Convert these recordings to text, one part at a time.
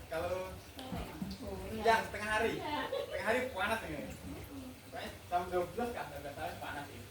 Kalau ya setengah hari panas ini. Jam 12 kan biasanya panas ini.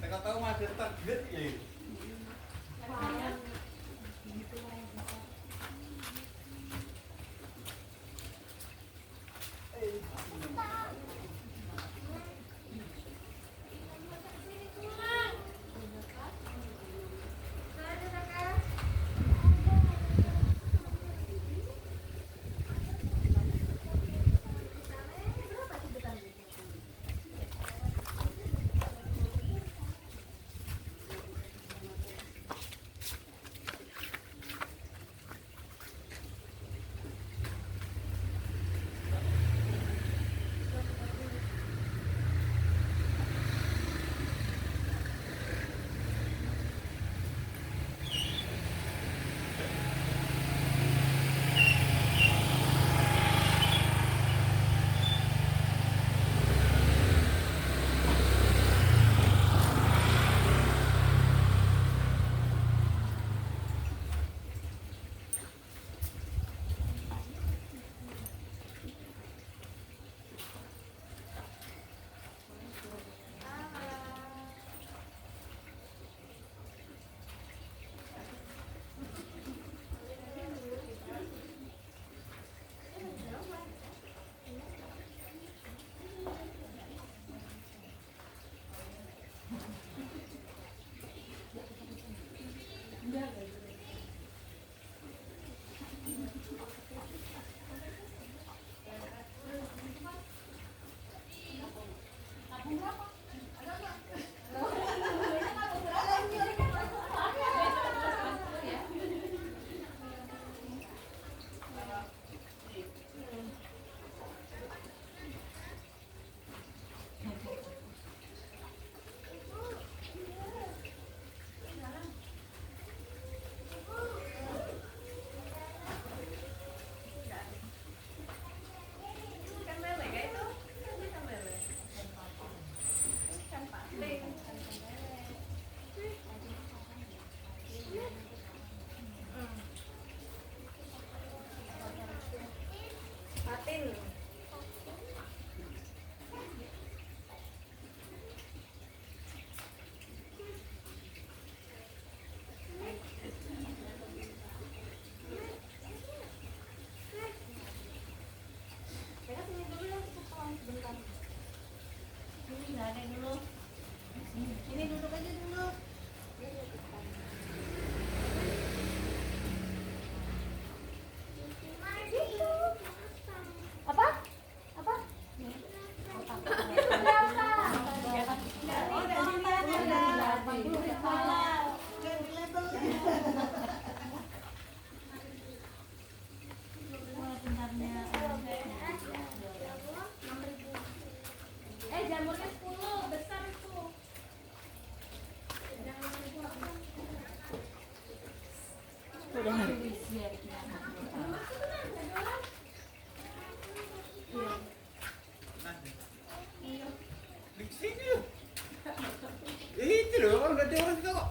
Saya tahu masih target ya. Di sini loh. Itu loh, orang udah ada orang itu kok.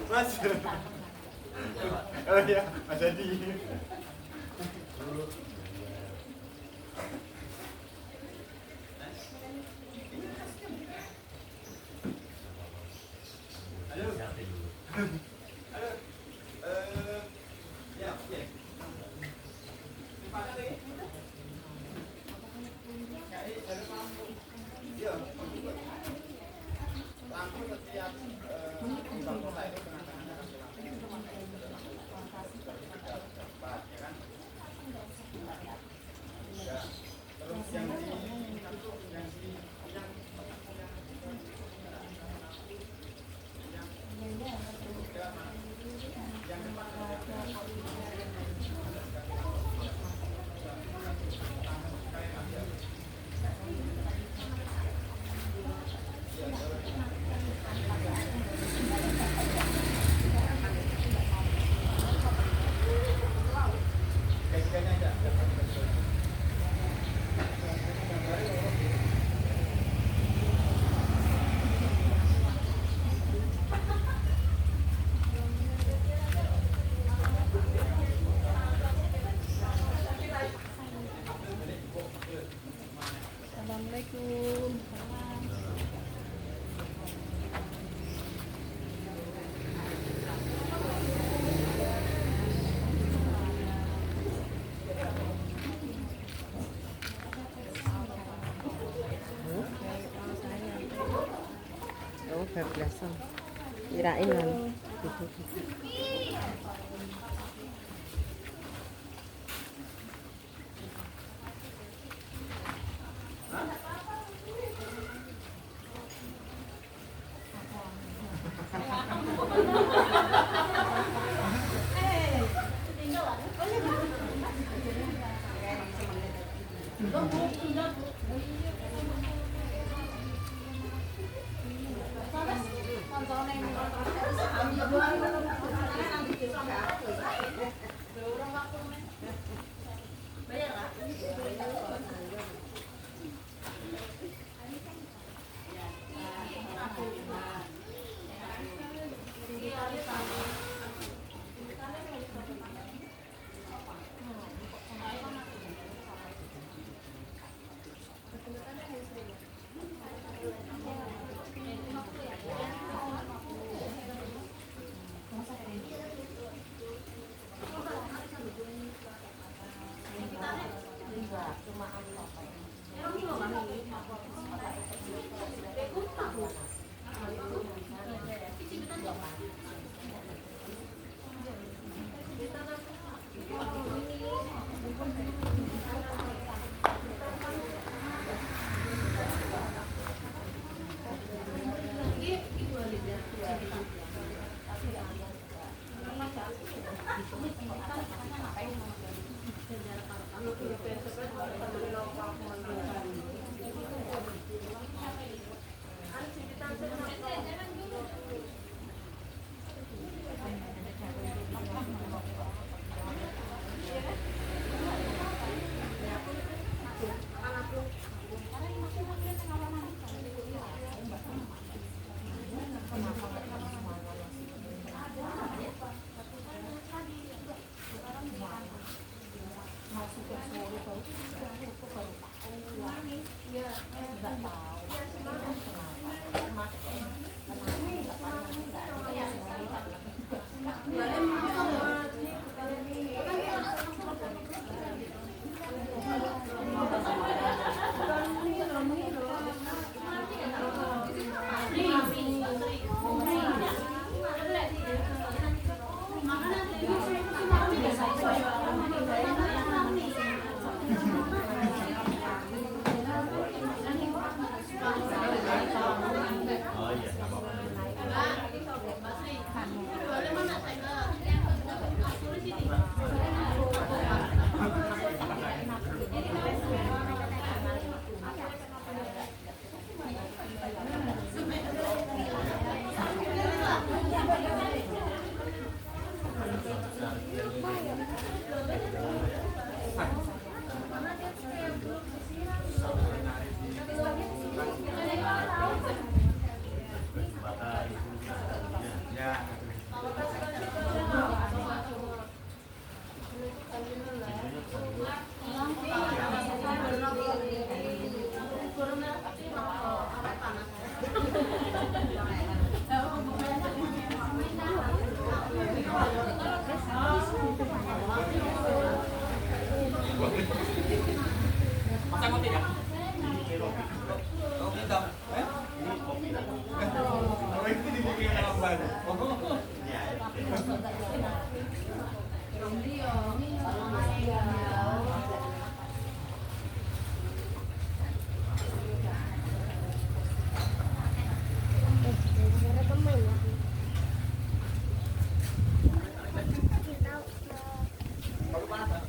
Mas. Oh iya, Mas Adi. Halo. Halo. Ya, ya. Dipakai lagi. Kayak dari lampu. Iya. Lampu setiap lampu saya itu tengah-tengahnya kasih lampu. Cepat, ya kan? Ya. Terus yang di Assalamualaikum. Oh, bablasan. Kirain kan. Oh iya, nggak apa-apa. Ya. Masa kau tidak? Oh, tidak. Ini kopi. Oh, itu dibikin dalam ban. Oh. Ya. Kalau panas,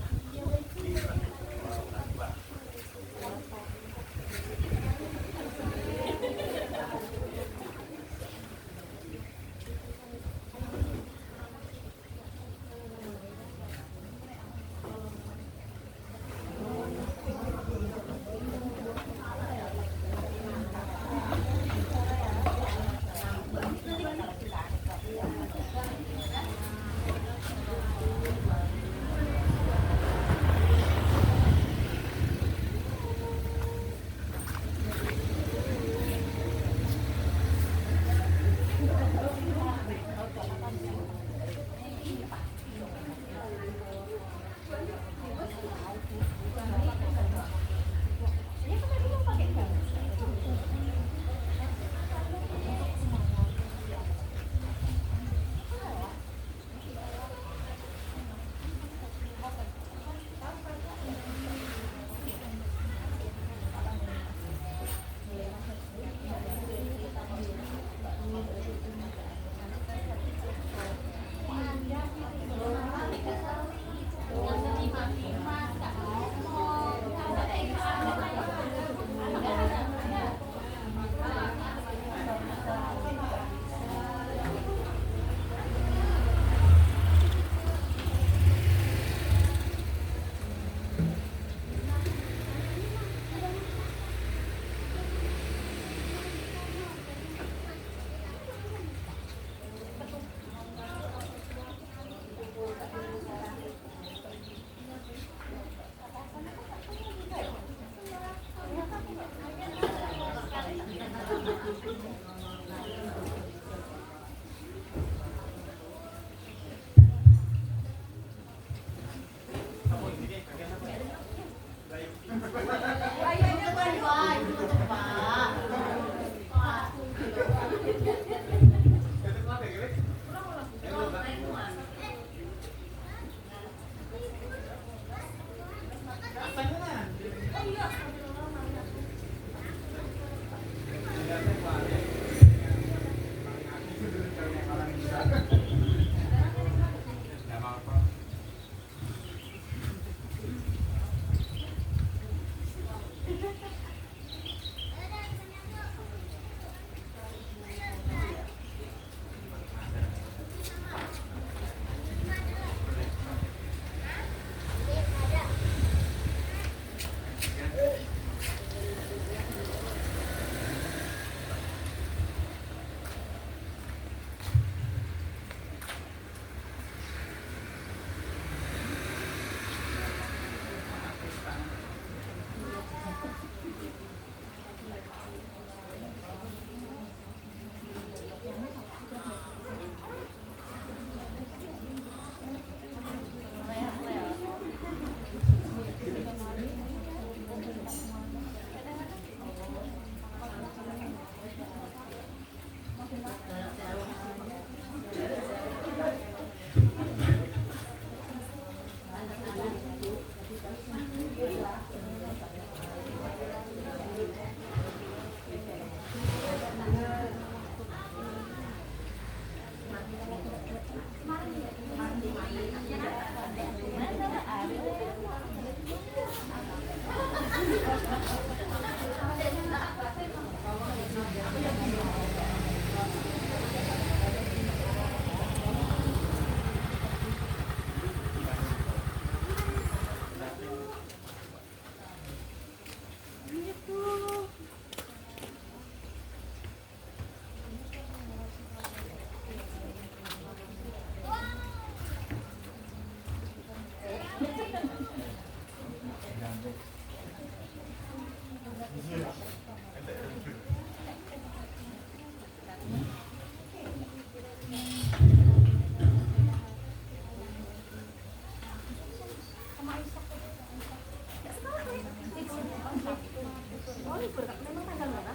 Oh, libur. Memang tanggal berapa?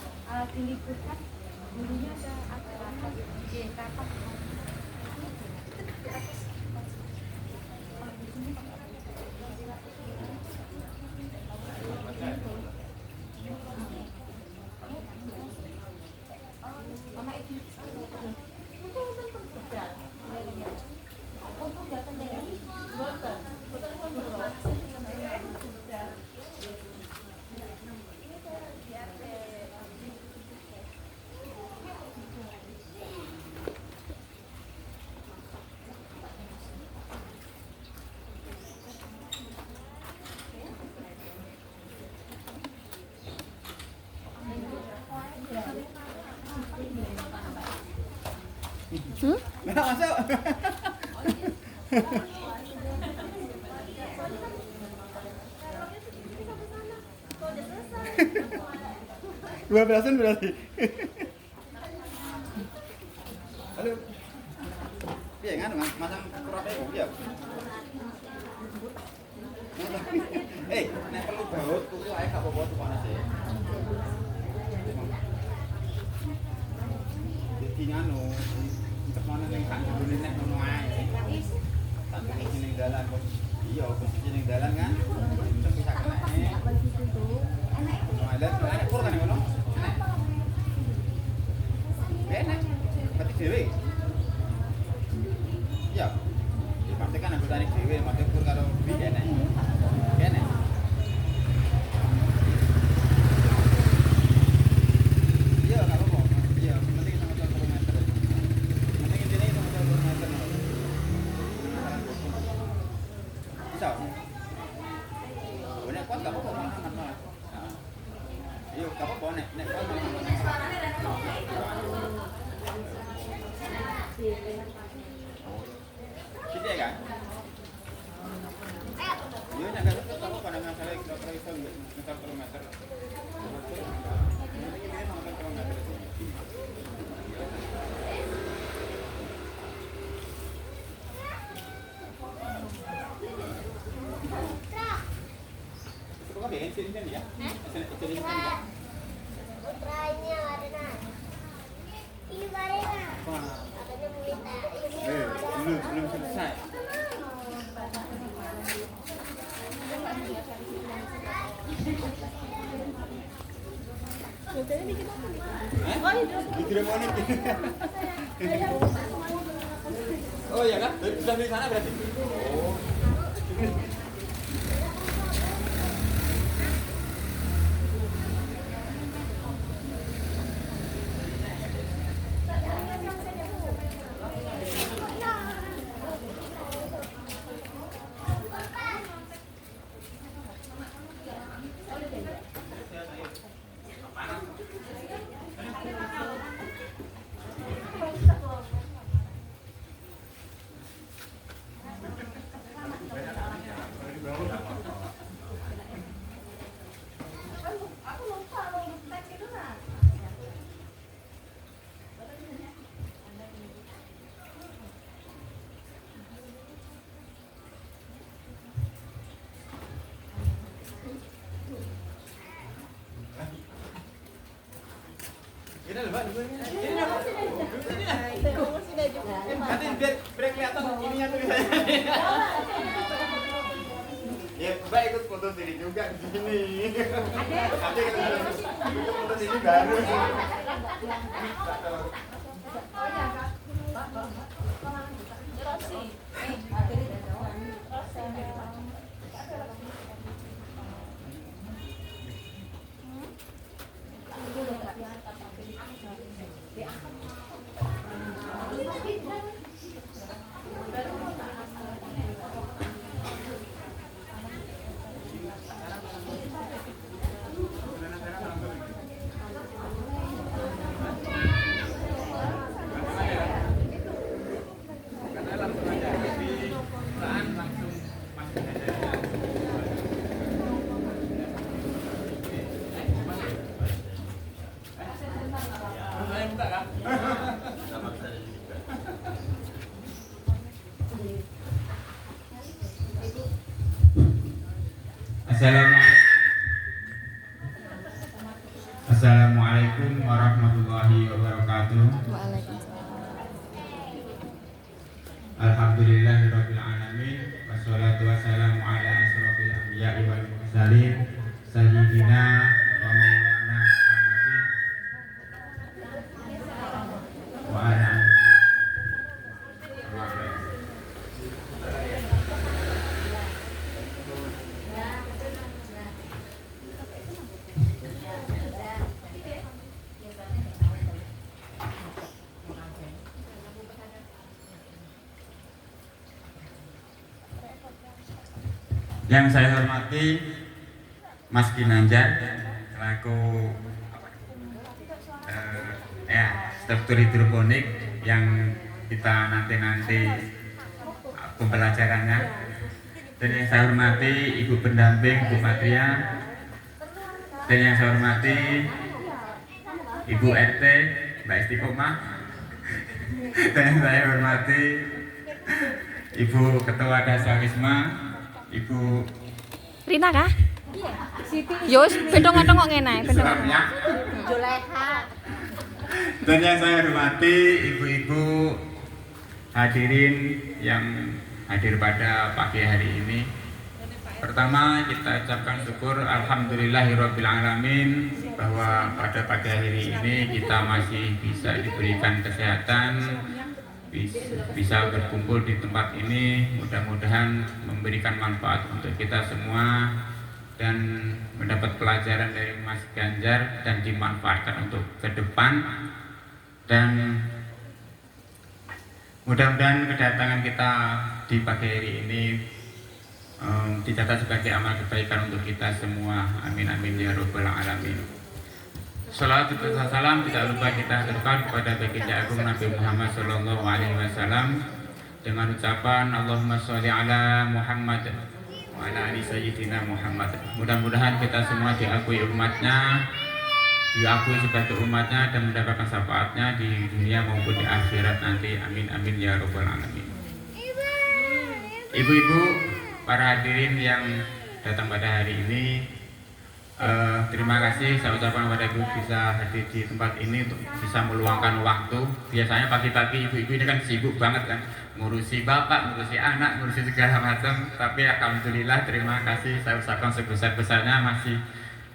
Diliburkan. Dulunya ada acara. Iya, kapan? Nggak masuk. Dua belasan berarti. Halo. Iya kan, masang kurang ibu ya. Nek perlu baut, kuku ae gak apa-apa tuh panas ya. Jadi nganu, untuk mana ning kan dulu nek ngono ae. Sampai iki ning dalan kok. Iya, posisi ning dalan kan. Terus bisa kena. Enak kur kan ngono. Enak. Berarti dhewe. Iya. Ya pasti kan aku tarik dhewe, mate kur karo bi enak. Enak. Iya, enggak apa-apa. Iya, penting sama-sama kilometer. Penting intine sama-sama kilometer. Bisa. Banyak kuat enggak apa-apa, malah. Iya, enggak apa-apa nek kuat. Gitu ya kan? Iya, nek gak suka apa pada masalah kira-kira iso ngetar kilometer. Suka bensin kan ya? Bensin kan ya? Putranya Warna. Ini Warna. Katanya minta ini. Belum selesai. Biasanya bikin apa nih? Dikirim monik. Oh iya kan? Sudah di sana berarti? Oh. Ini loh, Mbak. Ini apa? Nanti biar kelihatan ininya tuh. Ya, Mbak ikut foto sini juga di sini. Nanti ikut foto sini baru. Karena langsung aja di Assalamualaikum warahmatullahi wabarakatuh. Alhamdulillahirabbil alamin wassalatu wassalamu ala asrofil anbiya'i wal mursalin sayyidina wa maulana Muhammadin wa ala yang saya hormati Mas Ginanjar selaku struktur hidroponik yang kita nanti pembelajarannya, dan yang saya hormati Ibu pendamping Bu Patria, dan yang saya hormati Ibu RT Mbak Istiqomah, dan yang saya hormati Ibu Ketua Dasawisma Ibu Rina kah? Yos, bendong-bendong kok ngene, bendong. Juleha. Dan yang saya hormati ibu-ibu hadirin yang hadir pada pagi hari ini. Pertama kita ucapkan syukur alhamdulillahirabbil alamin bahwa pada pagi hari ini kita masih bisa diberikan kesehatan, bisa berkumpul di tempat ini, mudah-mudahan memberikan manfaat untuk kita semua dan mendapat pelajaran dari Mas Ganjar dan dimanfaatkan untuk ke depan, dan mudah-mudahan kedatangan kita di pagi hari ini dicatat sebagai amal kebaikan untuk kita semua. Amin amin ya rabbal alamin. Salawat dan salam tidak lupa kita haturkan kepada baginda agung Nabi Muhammad Sallallahu Alaihi Wasallam dengan ucapan Allahumma sholli ala Muhammad wa ala ali sayyidina Muhammad. Mudah-mudahan kita semua diakui umatnya, diakui sebagai umatnya dan mendapatkan syafaatnya di dunia maupun di akhirat nanti. Amin amin ya rabbal alamin. Ibu-ibu, para hadirin yang datang pada hari ini, terima kasih saya ucapkan kepada ibu bisa hadir di tempat ini untuk bisa meluangkan waktu. Biasanya pagi-pagi ibu-ibu ini kan sibuk banget kan, ngurusi bapak, ngurusi anak, ngurusi segala macam. Tapi alhamdulillah terima kasih saya ucapkan sebesar-besarnya masih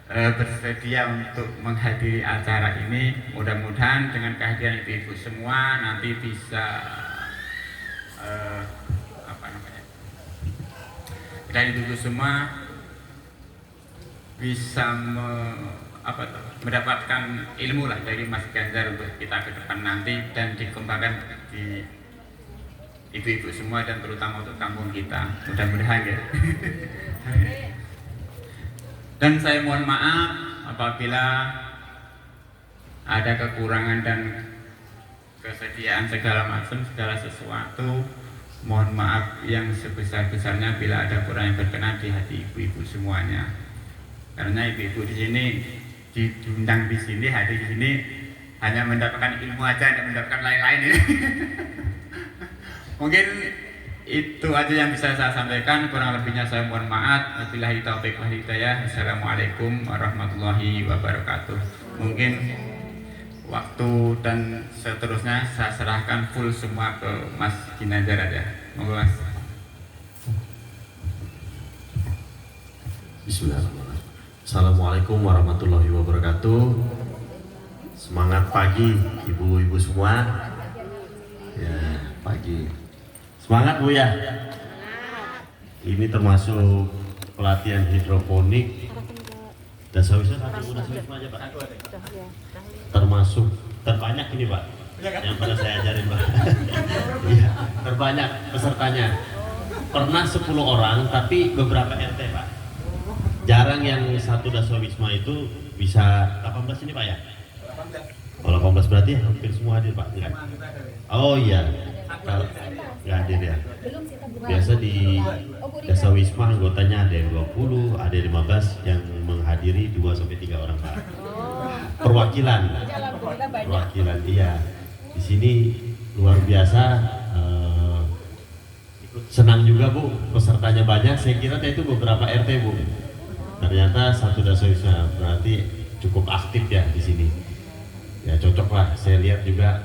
bersedia untuk menghadiri acara ini. Mudah-mudahan dengan kehadiran ibu-ibu semua nanti bisa dan ibu-ibu semua bisa mendapatkan ilmu lah dari Mas Ganjar untuk kita ke depan nanti dan dikembangkan di ibu-ibu semua dan terutama untuk kampung kita. Mudah-mudahan ya. Dan saya mohon maaf apabila ada kekurangan dan kesediaan segala macam, segala sesuatu. Mohon maaf yang sebesar-besarnya bila ada kurang yang berkenan di hati ibu-ibu semuanya. Karena ibu-ibu di sini diundang di sini, hadir di sini hanya mendapatkan ilmu aja, tidak mendapatkan lain-lain ini. Mungkin itu aja yang bisa saya sampaikan, kurang lebihnya saya mohon maaf. Wabillahi taufiq wal hidayah. Assalamualaikum warahmatullahi wabarakatuh. Mungkin waktu dan seterusnya saya serahkan full semua ke Mas Ginanjar aja. Monggo Mas. Bismillahirrahmanirrahim. Assalamualaikum warahmatullahi wabarakatuh. Semangat pagi ibu-ibu semua. Ya, pagi. Semangat Bu ya. Ini termasuk pelatihan hidroponik. Dasawisma satu dasawisma aja Pak. Termasuk terbanyak ini Pak. Yang pernah saya ajarin Pak. Iya, terbanyak pesertanya. Pernah 10 orang tapi beberapa RT Pak. Jarang yang satu dasawisma itu bisa 18 ini Pak ya? Kalau 18 berarti hampir semua hadir Pak? Enggak? Oh iya, kalau nggak hadir ya? Biasa di dasawisma anggotanya ada yang 20, ada yang 15 yang menghadiri 2-3 orang Pak. Perwakilan, iya. Di sini luar biasa, senang juga Bu, pesertanya banyak. Saya kira itu beberapa RT Bu. Ternyata satu Dasawisma berarti cukup aktif ya di sini. Ya cocok lah. Saya lihat juga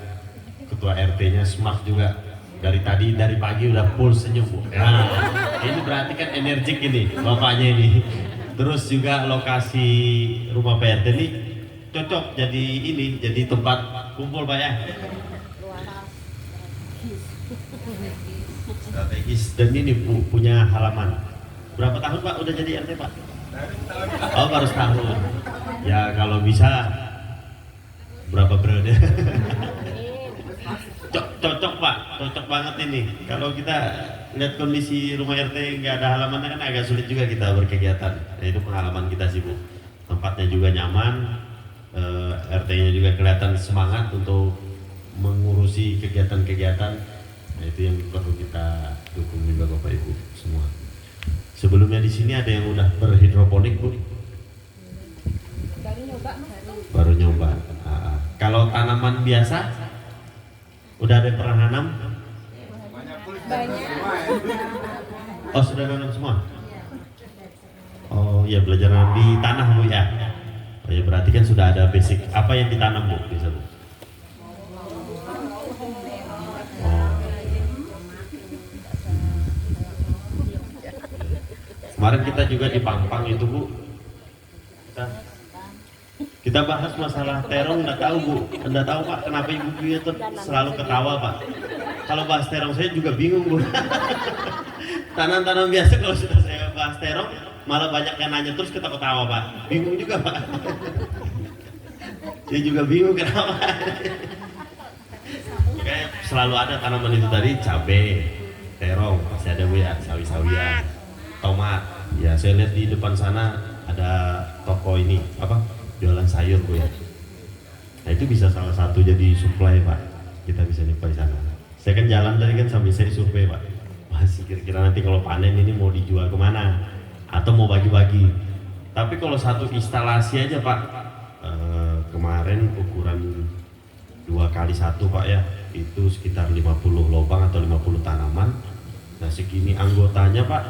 ketua RT-nya smart juga. Dari pagi udah full senyum Bu. Nah, ini berarti kan energik ini bapaknya ini. Terus juga lokasi rumah PRT ini cocok jadi tempat kumpul Pak ya. Strategis dan ini Bu punya halaman. Berapa tahun Pak udah jadi RT Pak? Oh baru setahun. Ya kalau bisa berapa periode? Cocok Pak, cocok banget ini. Kalau kita lihat kondisi rumah RT nggak ada halamannya kan agak sulit juga kita berkegiatan. Nah, itu pengalaman kita sih Bu. Tempatnya juga nyaman, RT-nya juga kelihatan semangat untuk mengurusi kegiatan-kegiatan. Nah, itu yang perlu kita dukung juga Bapak Ibu semua. Sebelumnya di sini ada yang udah berhidroponik Bu? Baru nyoba Mas. Baru nyoba. Kalau tanaman biasa udah ada yang pernah nanam? Banyak. Oh sudah nanam semua? Oh ya belajar nanam di tanah Bu ya? Oh ya berarti kan sudah ada basic. Apa yang ditanam Bu? Bisa Bu? Oh. Kemarin kita juga di Pampang itu Bu. Kita bahas masalah terong, nggak tahu Bu, nggak tahu Pak kenapa Ibu itu selalu ketawa Pak. Kalau bahas terong saya juga bingung Bu. Tanam-tanam biasa kalau sudah saya bahas terong malah banyak yang nanya terus kita ketawa Pak. Bingung juga Pak. Saya juga bingung kenapa. Kayak selalu ada tanaman itu tadi cabai, terong, pasti ada Bu ya, sawi-sawian, tomat. Ya saya lihat di depan sana ada toko ini apa? Jualan sayur Bu ya. Nah itu bisa salah satu jadi supply Pak. Kita bisa nyuplai sana. Saya kan jalan tadi kan sambil saya survei Pak. Masih kira-kira nanti kalau panen ini mau dijual kemana atau mau bagi-bagi. Tapi kalau satu instalasi aja Pak, kemarin ukuran 2x1 Pak ya, itu sekitar 50 lubang atau 50 tanaman. Nah segini anggotanya Pak,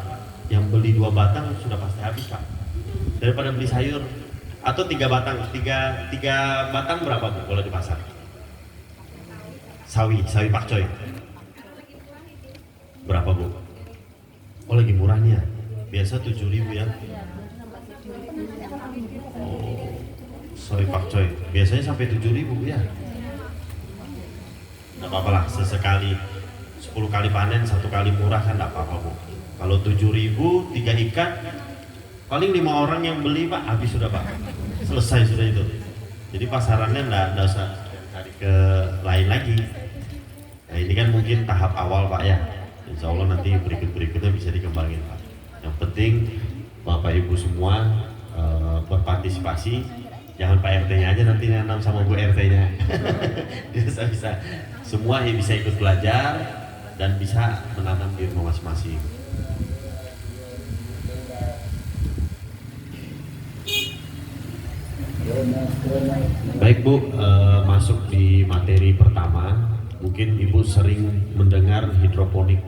yang beli 2 batang sudah pasti habis Pak. Daripada beli sayur. Atau 3 batang, tiga batang berapa Bu kalau di pasar? Sawi pakcoy. Berapa Bu? Oh lagi murahnya. Biasa 7.000 ya. Oh, sawi pakcoy. Biasanya sampai 7.000 ya. Nggak apa-apa lah, sesekali 10 kali panen, 1 kali murah kan nggak apa-apa Bu. Kalau 7.000, 3 ikat, paling 5 orang yang beli Pak, habis sudah Pak. Selesai sudah itu. Jadi pasarannya nggak usah cari ke lain lagi. Nah ini kan mungkin tahap awal Pak ya. Insya Allah nanti berikutnya bisa dikembangin Pak. Yang penting Bapak Ibu semua berpartisipasi. Jangan Pak RT-nya aja nanti nanam sama Bu RT-nya. bisa semua yang bisa ikut belajar dan bisa menanam di rumah masing-masing. Baik Bu, masuk di materi pertama. Mungkin Ibu sering mendengar hidroponik.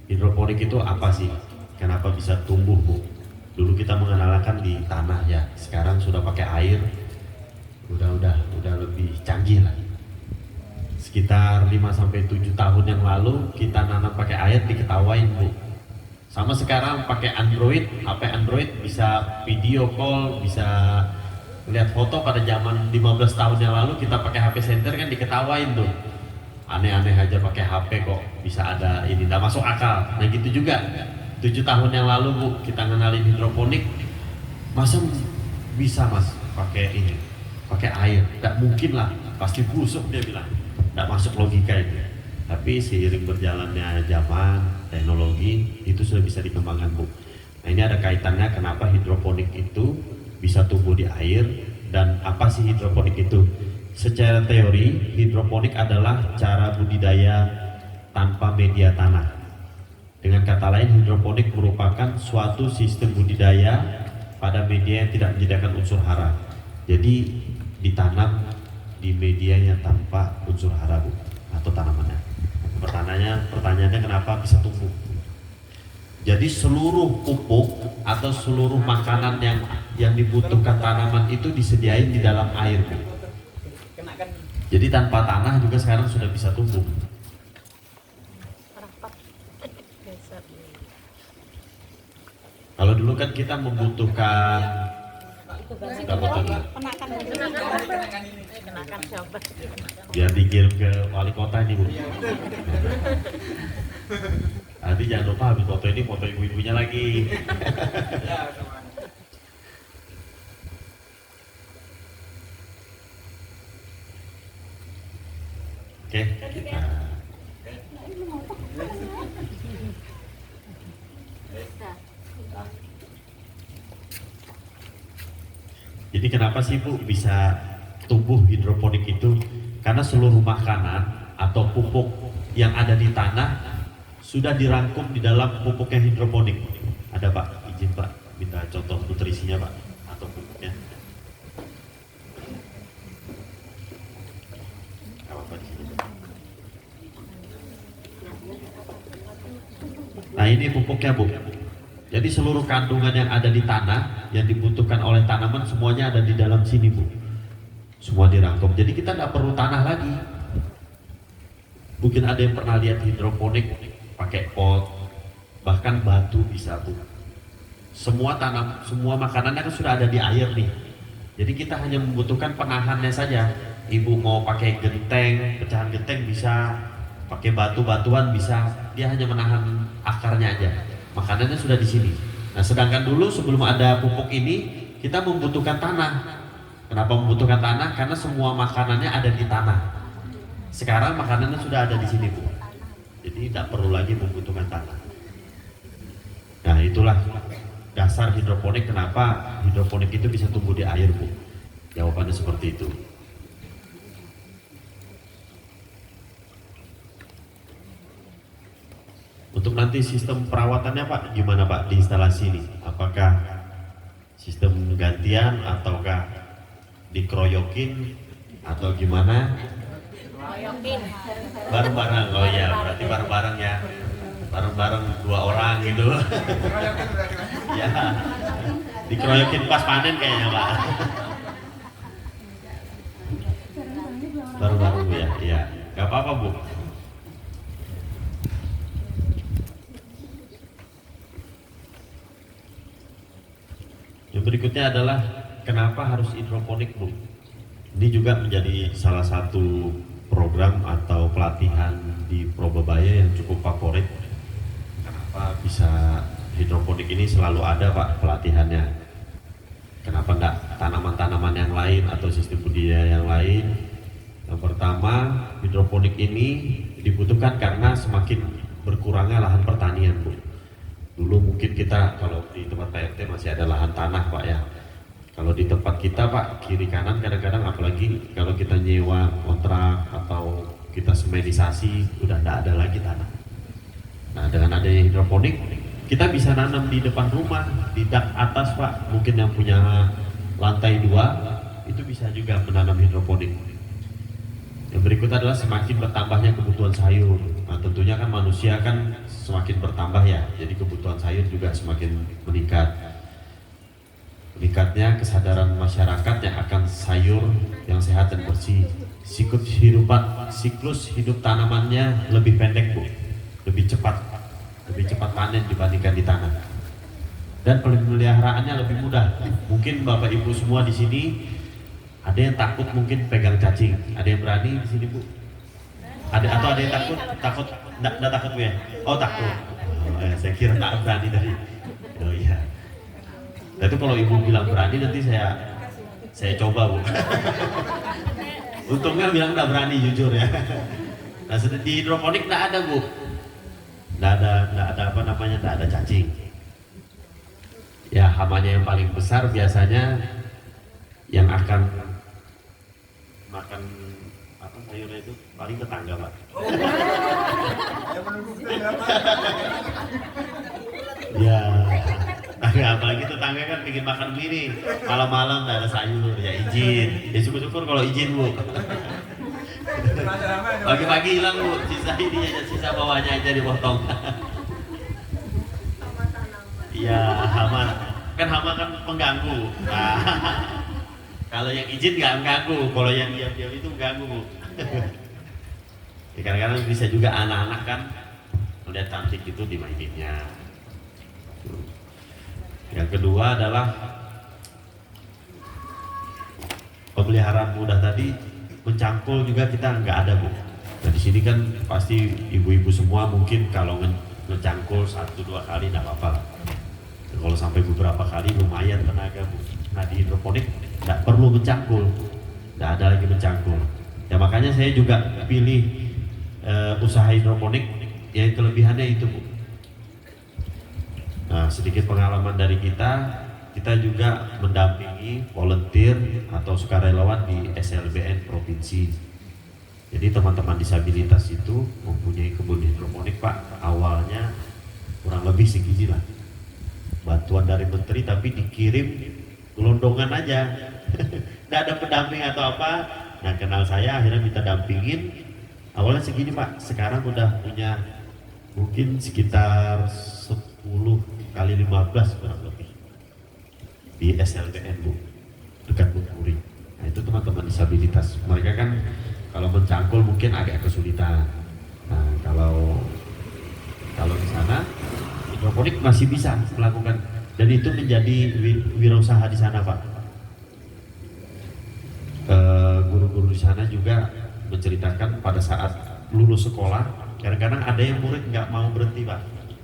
Hidroponik itu apa sih? Kenapa bisa tumbuh Bu? Dulu kita mengenalkan di tanah ya. Sekarang sudah pakai air. Udah lebih canggih lah. Sekitar 5-7 tahun yang lalu kita nanam pakai air diketawain Bu. Sama sekarang pakai Android, HP Android bisa video call, bisa lihat foto. Pada zaman 15 tahun yang lalu kita pakai HP center kan diketawain tuh. Aneh-aneh aja pakai HP kok bisa ada ini, nggak masuk akal. Nah gitu juga 7 tahun yang lalu Bu kita ngenalin hidroponik. Masa bisa Mas pakai ini, pakai air? Nggak mungkin lah, pasti busuk dia bilang. Nggak masuk logika itu. Tapi seiring berjalannya zaman, teknologi itu sudah bisa dikembangkan Bu. Nah ini ada kaitannya kenapa hidroponik itu bisa tumbuh di air dan apa sih hidroponik itu? Secara teori, hidroponik adalah cara budidaya tanpa media tanah. Dengan kata lain, hidroponik merupakan suatu sistem budidaya pada media yang tidak menyediakan unsur hara. Jadi ditanam di media yang tanpa unsur hara Bu, atau tanamannya. Pertanyaannya kenapa bisa tumbuh? Jadi seluruh pupuk atau seluruh makanan yang dibutuhkan tanaman itu disediain di dalam air, Bu. Jadi tanpa tanah juga sekarang sudah bisa tumbuh. Kalau dulu kan kita membutuhkan biar dikirim ke wali kota ini, Bu. Nanti jangan lupa habis foto ini foto ibu-ibunya lagi. Oke, kita jadi kenapa sih Bu bisa tumbuh hidroponik itu? Karena seluruh makanan atau pupuk yang ada di tanah sudah dirangkum di dalam pupuknya hidroponik. Ada Pak, izin Pak, minta contoh nutrisinya Pak atau pupuknya. Apa di sini? Nah ini pupuknya Bu. Jadi seluruh kandungan yang ada di tanah yang dibutuhkan oleh tanaman semuanya ada di dalam sini Bu. Semua dirangkum. Jadi kita tidak perlu tanah lagi. Mungkin ada yang pernah lihat hidroponik pakai pot, bahkan batu bisa Bu. Semua makanannya kan sudah ada di air nih. Jadi kita hanya membutuhkan penahannya saja. Ibu mau pakai genteng, pecahan genteng bisa, pakai batu-batuan bisa. Dia hanya menahan akarnya aja. Makanannya sudah di sini. Nah, sedangkan dulu sebelum ada pupuk ini, kita membutuhkan tanah. Kenapa membutuhkan tanah? Karena semua makanannya ada di tanah. Sekarang makanannya sudah ada di sini, Bu. Jadi tidak perlu lagi membutuhkan tanah. Nah, itulah dasar hidroponik. Kenapa hidroponik itu bisa tumbuh di air, Bu? Jawabannya seperti itu. Untuk nanti sistem perawatannya Pak, gimana Pak di instalasi ini? Apakah sistem gantian ataukah dikeroyokin atau gimana? Bareng-bareng, oh ya berarti bareng-bareng ya. Bareng-bareng 2 orang gitu. Ya, dikeroyokin pas panen kayaknya Pak. Bareng-bareng Bu ya, iya. Gak apa-apa Bu. Yang berikutnya adalah kenapa harus hidroponik Bu? Ini juga menjadi salah satu program atau pelatihan di Probebaya yang cukup favorit. Kenapa bisa hidroponik ini selalu ada Pak pelatihannya? Kenapa enggak tanaman-tanaman yang lain atau sistem budidaya yang lain? Yang pertama, hidroponik ini dibutuhkan karena semakin berkurangnya lahan pertanian Bu. Dulu mungkin kita kalau di tempat Pak RT masih ada lahan tanah Pak ya. Kalau di tempat kita Pak kiri kanan kadang-kadang apalagi kalau kita nyewa kontrak atau kita semenisasi udah tidak ada lagi tanah. Nah dengan adanya hidroponik kita bisa nanam di depan rumah, di dak atas Pak. Mungkin yang punya lantai 2 itu bisa juga menanam hidroponik. Yang berikut adalah semakin bertambahnya kebutuhan sayur. Nah tentunya kan manusia kan semakin bertambah ya, jadi kebutuhan sayur juga semakin meningkat. Meningkatnya kesadaran masyarakat yang akan sayur yang sehat dan bersih. Siklus hidup tanamannya lebih pendek Bu, lebih cepat panen dibandingkan di tanah. Dan pemeliharaannya lebih mudah. Mungkin Bapak Ibu semua di sini ada yang takut mungkin pegang cacing, ada yang berani di sini Bu? Atau ada yang takut? Nggak takut Bu ya? Oh takut. Oh, ya, saya kira tak berani tadi. Oh iya. Nah, itu kalau Ibu bilang berani nanti saya coba Bu. Untungnya bilang nggak berani jujur ya. Nah di hidroponik nggak ada Bu. Nggak ada apa namanya, nggak ada cacing. Ya hamanya yang paling besar biasanya yang akan makan apa sayurnya itu paling tetangga Pak. Ya, apalagi tetangga kan bikin makan mie malam-malam nggak ada sayur ya izin. Ya syukur-syukur kalau izin Bu. Pagi-pagi hilang Bu, sisa ini aja, sisa bawahnya aja dipotong. Iya, hama. Kan hama kan pengganggu. Nah, kalau yang izin nggak mengganggu, kalau yang diam-diam itu mengganggu, Bu. Ya, kadang-kadang bisa juga anak-anak kan melihat cantik itu dimaininnya. Yang kedua adalah pemeliharaan mudah tadi, mencangkul juga kita nggak ada, Bu. Nah di sini kan pasti ibu-ibu semua mungkin kalau ngecangkul 1-2 kali nggak apa-apa. Kalau sampai beberapa kali lumayan tenaga, Bu. Nah di hidroponik nggak perlu mencangkul, nggak ada lagi mencangkul. Ya makanya saya juga pilih usaha hidroponik, ya kelebihannya itu, Bu. Nah sedikit pengalaman dari kita juga mendampingi volunteer atau sukarelawan di SLBN provinsi. Jadi teman-teman disabilitas itu mempunyai kebun hidroponik, Pak. Awalnya kurang lebih segini lah, bantuan dari menteri tapi dikirim gelondongan aja. Nggak ada pendamping atau apa. Nah kenal saya akhirnya minta dampingin. Awalnya segini, Pak, sekarang udah punya mungkin sekitar 10 kali 15 kurang lebih di SLBN, Bu, dekat Bukuri. Nah itu teman-teman disabilitas, mereka kan kalau mencangkul mungkin agak kesulitan. Nah kalau di sana hidroponik masih bisa melakukan, dan itu menjadi wirausaha di sana, Pak. Guru-guru di sana juga menceritakan pada saat lulus sekolah, kadang-kadang ada yang murid nggak mau berhenti, Pak,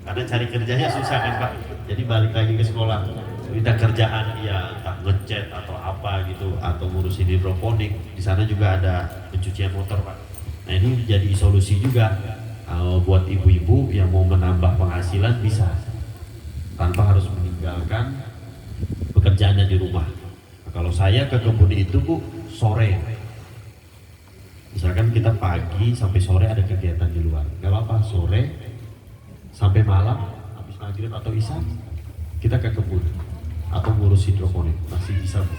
karena cari kerjanya susah kan, Pak. Jadi balik lagi ke sekolah, minta kerjaan, ya entah ngecat atau apa gitu, atau ngurusin hidroponik. Di sana juga ada pencucian motor, Pak. Nah ini jadi solusi juga buat ibu-ibu yang mau menambah penghasilan, bisa tanpa harus meninggalkan pekerjaannya di rumah. Nah, kalau saya ke kebun itu, Bu, sore. Misalkan kita pagi sampai sore ada kegiatan di luar, nggak apa-apa, sore sampai malam habis maghrib atau isya kita ke kebun atau ngurus hidroponik, masih bisa, Bu.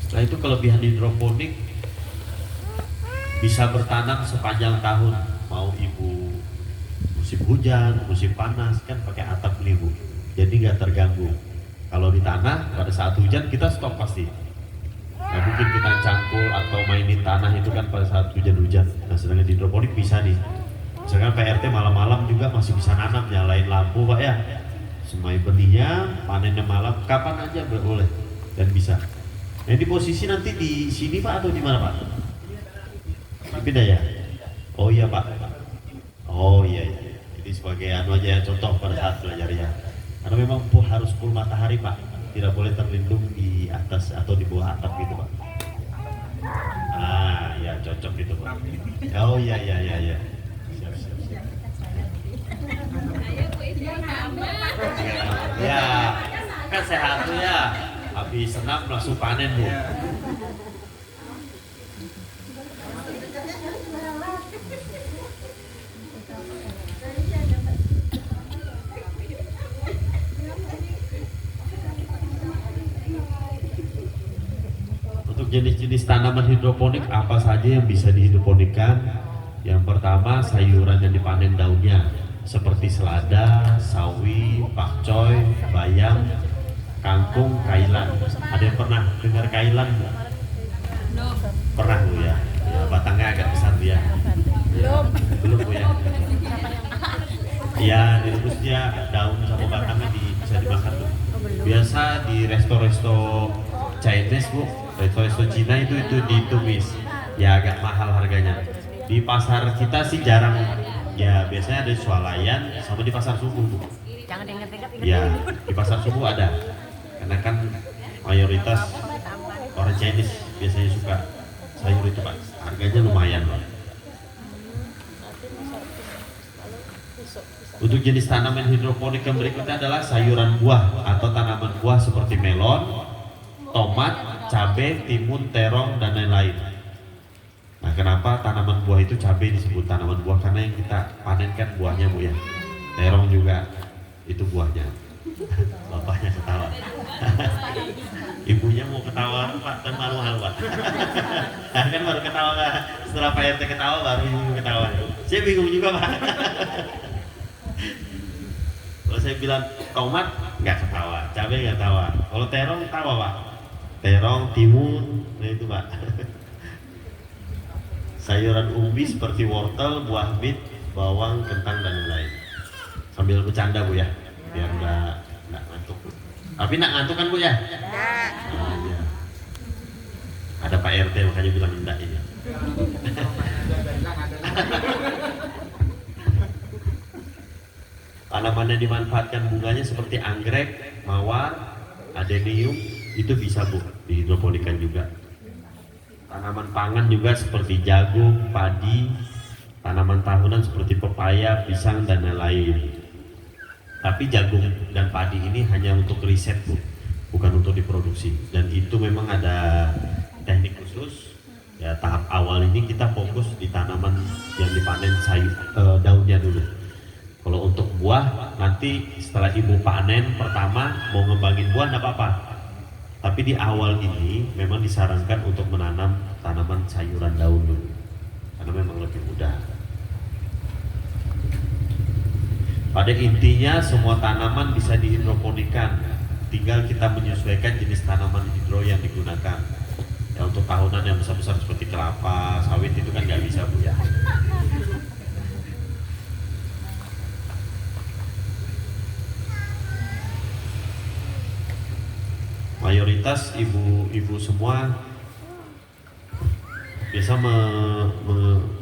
Setelah itu kelebihan hidroponik, bisa bertanam sepanjang tahun, mau ibu musim hujan, musim panas, kan pakai atap nih, Bu, jadi nggak terganggu. Kalau di tanah pada saat hujan kita stop pasti. Nah, mungkin kita cangkul atau mainin tanah itu kan pada saat hujan-hujan. Nah sedangkan di hidroponik bisa nih. Misalkan PRT malam-malam juga masih bisa nanam, nyalain lampu, Pak, ya. Semai benihnya, panennya malam, kapan aja boleh dan bisa. Nah ini posisi nanti di sini, Pak, atau di mana, Pak? Pindah ya? Oh iya, Pak. Oh iya. Jadi sebagai anu aja ya, contoh pada saat belajar ya. Karena memang harus full matahari, Pak, tidak boleh terlindung di atas atau di bawah atap gitu, Pak. Ah ya, cocok gitu, Pak. Oh iya. Siap. Ya kan sehat tuh ya, habis senam langsung panen, Bu. Untuk jenis-jenis tanaman hidroponik apa saja yang bisa dihidroponikkan? Yang pertama, sayuran yang dipanen daunnya seperti selada, sawi, pakcoy, bayam, kangkung, kailan. Ada yang pernah dengar kailan? Pernah, Bu, ya? Ya, batangnya agak besar dia. Belum, Bu, ya? Ya, direbus dia, daun sama batangnya bisa dimakan, Bu. Biasa di resto-resto Chinese, Bu, resto Cina itu ditumis, ya agak mahal harganya. Di pasar kita sih jarang, ya biasanya ada di swalayan sama di pasar subuh, Bu. Jangan diinget-inget. Ya di pasar subuh ada, karena kan mayoritas orang Chinese biasanya suka sayur itu, Pak. Harganya lumayan, Pak. Untuk jenis tanaman hidroponik yang berikutnya adalah sayuran buah atau tanaman buah seperti melon, tomat, cabai, timun, terong, dan lain-lain. Nah, kenapa tanaman buah itu cabai disebut tanaman buah? Karena yang kita panen kan buahnya, Bu, ya. Terong juga itu buahnya. Bapaknya ketawa. Ibunya mau ketawa Pak, dan malu-malu Pak. Nah, kan baru ketawa Pak. Setelah Pak RT ketawa baru ibu ketawa. Saya bingung juga Pak. Kalau saya bilang tomat nggak ketawa, cabai nggak ketawa. Kalau terong ketawa Pak. Terong, timun, nah itu Pak. Sayuran umbi seperti wortel, buah bit, bawang, kentang dan lain-lain. Sambil bercanda Bu ya, biar nggak ngantuk. Tapi nggak ngantuk kan Bu ya? Oh, iya. Ada Pak RT makanya bilang enggak ini. Tanaman yang dimanfaatkan bunganya seperti anggrek, mawar, adenium itu bisa Bu dihidroponikan juga. Tanaman pangan juga seperti jagung, padi, tanaman tahunan seperti pepaya, pisang dan lain-lain. Tapi jagung dan padi ini hanya untuk riset Bu, bukan untuk diproduksi. Dan itu memang ada teknik khusus. Ya tahap awal ini kita fokus di tanaman yang dipanen daunnya dulu. Kalau untuk buah nanti setelah ibu panen pertama mau ngembangin buah enggak apa-apa. Tapi di awal ini memang disarankan untuk menanam tanaman sayuran daun dulu. Karena memang lebih mudah. Pada intinya semua tanaman bisa dihidroponikan. Tinggal kita menyesuaikan jenis tanaman hidro yang digunakan. Ya untuk tahunan yang besar-besar seperti kelapa, sawit itu kan nggak bisa Bu ya. Mayoritas ibu-ibu semua biasa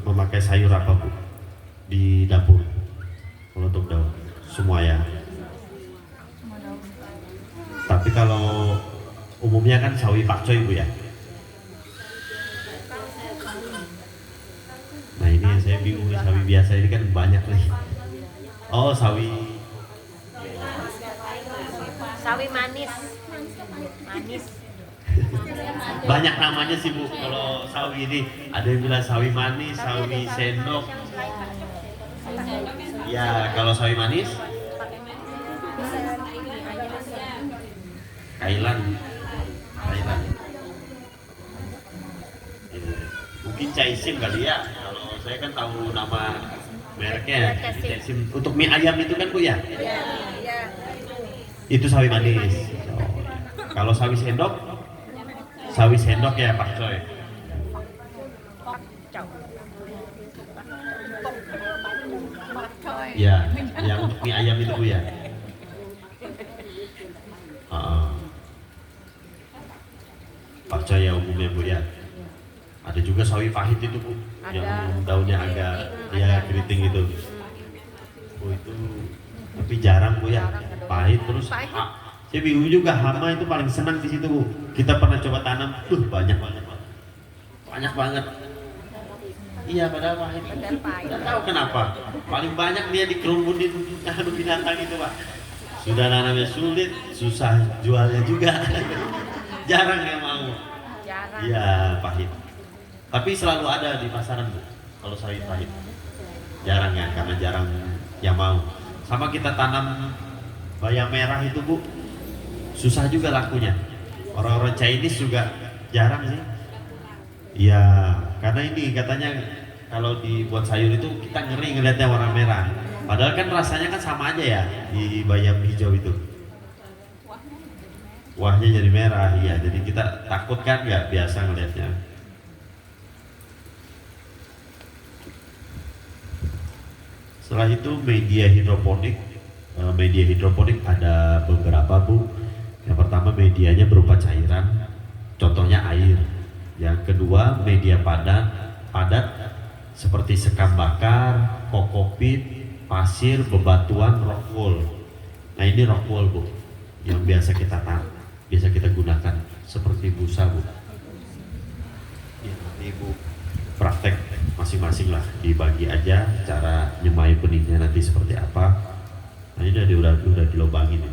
memakai sayur apa Bu di dapur? Kalau untuk daun semua ya. Tapi kalau umumnya kan sawi pakcoy Bu ya. Nah ini yang saya bingung, sawi biasa ini kan banyak nih. Oh sawi manis. banyak namanya sih Bu. Kalau sawi ini ada yang bilang sawi manis, sawi sendok. Ya kalau sawi manis Kailan. Mungkin Caisim kali ya. Kalau saya kan tahu nama mereknya Caisim. Untuk mie ayam itu kan Bu ya? Itu sawi manis. Oh, ya. Kalau sawi sendok ya Pak Coy. Ya, yang untuk mie ayam itu Bu ya. Pak Coy ya umumnya Bu ya. Ada juga sawi pahit itu Bu, yang daunnya agak ya keriting itu. Oh itu tapi jarang Bu ya. Pahit terus. Saya bingung juga, hama itu paling senang di situ Bu. Kita pernah coba tanam, banyak banget. Iya padahal pahit. Nggak tahu kenapa. Paling banyak dia dikerumunin binatang itu Pak. Sudah nanamnya sulit, susah jualnya juga. Jarang yang mau. Iya pahit. Tapi selalu ada di pasaran Bu. Kalau sawi pahit. Jarang ya, karena jarang yang mau. Sama kita tanam bayam merah itu Bu, susah juga lakunya. Orang-orang Chinese juga jarang sih. Ya karena ini katanya kalau dibuat sayur itu kita ngeri ngelihatnya warna merah. Padahal kan rasanya kan sama aja ya di bayam hijau itu. Wahnya jadi merah, ya. Jadi kita takut kan nggak biasa ngelihatnya. Setelah itu media hidroponik. Media hidroponik ada beberapa Bu. Yang pertama medianya berupa cairan, contohnya air. Yang kedua media padat seperti sekam bakar, kokopit, pasir, bebatuan, rockwool. Nah ini rockwool Bu, yang biasa kita gunakan seperti busa Bu. Ya, nanti Ibu praktek masing-masing lah, dibagi aja cara nyemai benihnya nanti seperti apa. Nah ini udah dilobangin.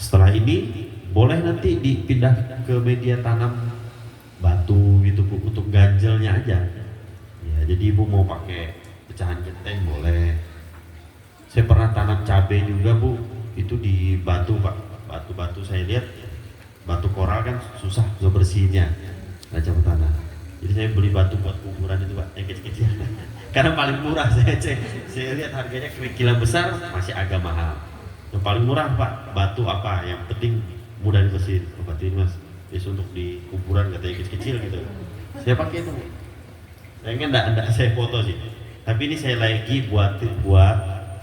Setelah ini boleh nanti dipindah ke media tanam batu gitu Bu, untuk ganjelnya aja. Ya, jadi Ibu mau pakai pecahan genteng boleh. Saya pernah tanam cabai juga Bu, itu di batu Pak, batu-batu saya lihat batu koral kan susah bersihinnya, raja tanah. Jadi saya beli batu buat kuburan itu Pak, yang kecil-kecil. Karena paling murah saya cek. Saya lihat harganya kerikil besar masih agak mahal. Yang paling murah Pak, batu apa? Yang penting mudah dibersihin. Batu ini Mas, biasa untuk di kuburan katanya kecil-kecil gitu. Saya pakai itu. Saya enggak saya foto sih. Tapi ini saya lagi buat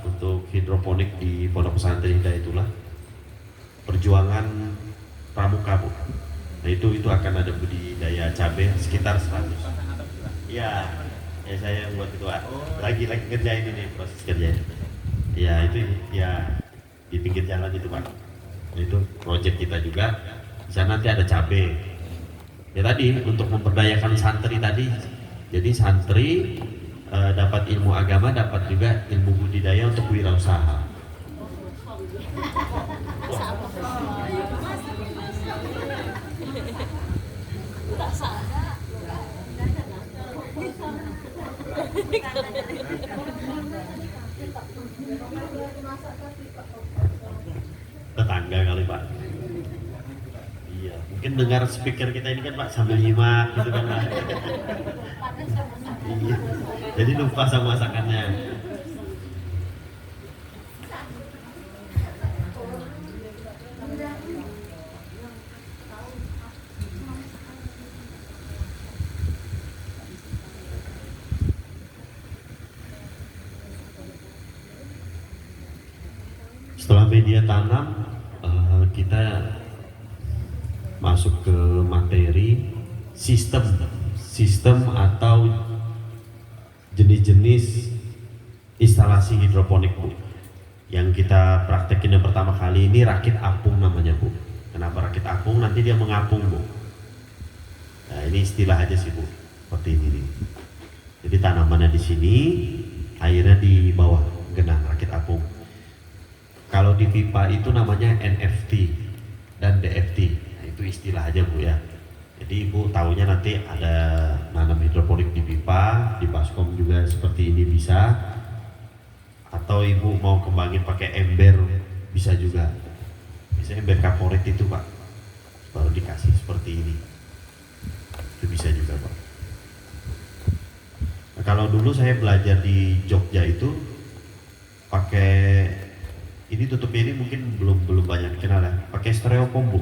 untuk hidroponik di Pondok Pesantren Hidayatullah. Perjuangan pramuka Bu. Nah itu akan ada budidaya cabai sekitar 100. Iya, ya saya yang buat itu Pak. Lagi kerjain ini proses kerjanya. Ya itu ya di pinggir jalan itu Pak. Itu proyek kita juga. Di sana nanti ada cabai. Ya tadi untuk memberdayakan santri tadi. Jadi santri dapat ilmu agama, dapat juga ilmu budidaya untuk wirausaha. Tetangga kali Pak. Iya, mungkin dengar speaker kita ini kan Pak sambil nyimak gitu kan Pak. Iya, jadi lupa sama masakannya. Setelah media tanam, kita masuk ke materi sistem atau jenis-jenis instalasi hidroponik Bu. Yang kita praktekin yang pertama kali ini rakit apung namanya Bu. Kenapa rakit apung? Nanti dia mengapung Bu. Nah ini istilah aja sih Bu, seperti ini nih. Jadi tanamannya di sini, airnya di bawah genang rakit apung. Kalau di pipa itu namanya NFT dan DFT. Nah, itu istilah aja Bu ya. Jadi Ibu tahunya nanti ada nanam hidroponik di pipa, di baskom juga seperti ini bisa. Atau Ibu mau kembangin pakai ember bisa juga. Bisa ember kaporit itu Pak. Baru dikasih seperti ini. Itu bisa juga Pak. Nah, kalau dulu saya belajar di Jogja itu pakai ini tutupnya ini mungkin belum banyak kenal ya. Pakai styrofoam Bu.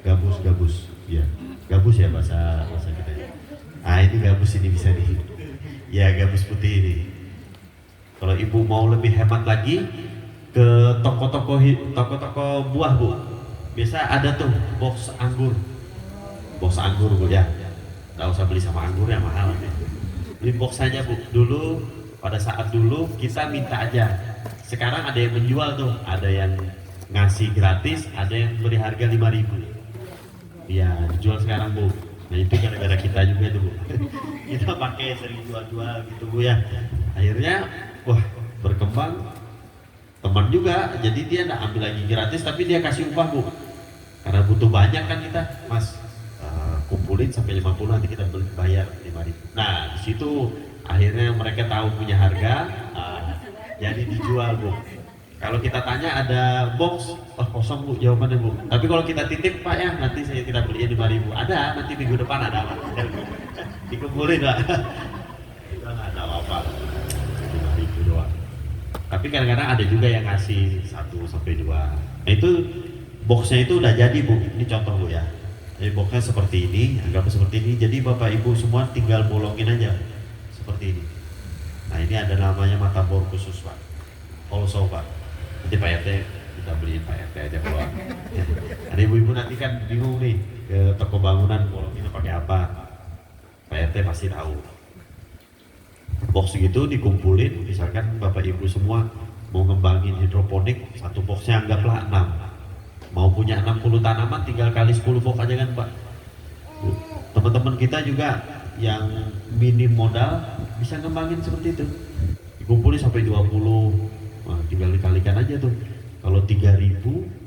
Gabus. Ya. Gabus ya bahasa kita. Ah ini gabus ini bisa nih. Ya gabus putih ini. Kalau Ibu mau lebih hemat lagi ke toko-toko buah Bu. Biasa ada tuh box anggur. Box anggur Bu ya. Nggak usah beli sama anggur ya mahal. Beli box saja Bu. Dulu pada saat dulu kita minta aja. Sekarang ada yang menjual tuh, ada yang ngasih gratis, ada yang beri harga 5.000. Ya, dijual sekarang Bu. Nah itu gara-gara kita juga tuh Bu. Kita pakai sering jual-jual gitu Bu ya. Akhirnya, wah berkembang. Teman juga, jadi dia nggak ambil lagi gratis, tapi dia kasih upah Bu. Karena butuh banyak kan kita, Mas. Kumpulin sampai 50 nanti kita bayar 5.000. Nah di situ akhirnya mereka tahu punya harga. Jadi dijual Bu. Kalau kita tanya ada box, oh kosong Bu jawabannya Bu. Tapi kalau kita titip Pak ya nanti saya kita beliin 5.000. Ada nanti minggu depan ada Pak. Dikumpulin Pak. Itu nggak ada apa-apa. 5.000 doang. Tapi kadang-kadang ada juga yang ngasih 1-2. Nah itu boxnya itu udah jadi Bu. Ini contoh Bu ya. Jadi boxnya seperti ini, anggap seperti ini. Jadi Bapak Ibu semua tinggal bolongin aja seperti ini. Nah ini ada namanya mata bor khusus Pak, also Pak. Nanti Pak RT kita beliin Pak RT aja keluar. Ya. Ada ibu-ibu nanti kan bingung nih ke toko bangunan bolongnya pakai apa. Pak RT pasti tahu. Box gitu dikumpulin, misalkan Bapak Ibu semua mau ngembangin hidroponik, satu boxnya anggaplah 6. Mau punya 60 tanaman tinggal kali 10 box aja kan Pak. Teman-teman kita juga yang minim modal bisa ngembangin seperti itu, dikumpulin sampai 20. Nah, tinggal dikalikan aja tuh. Kalau 7.000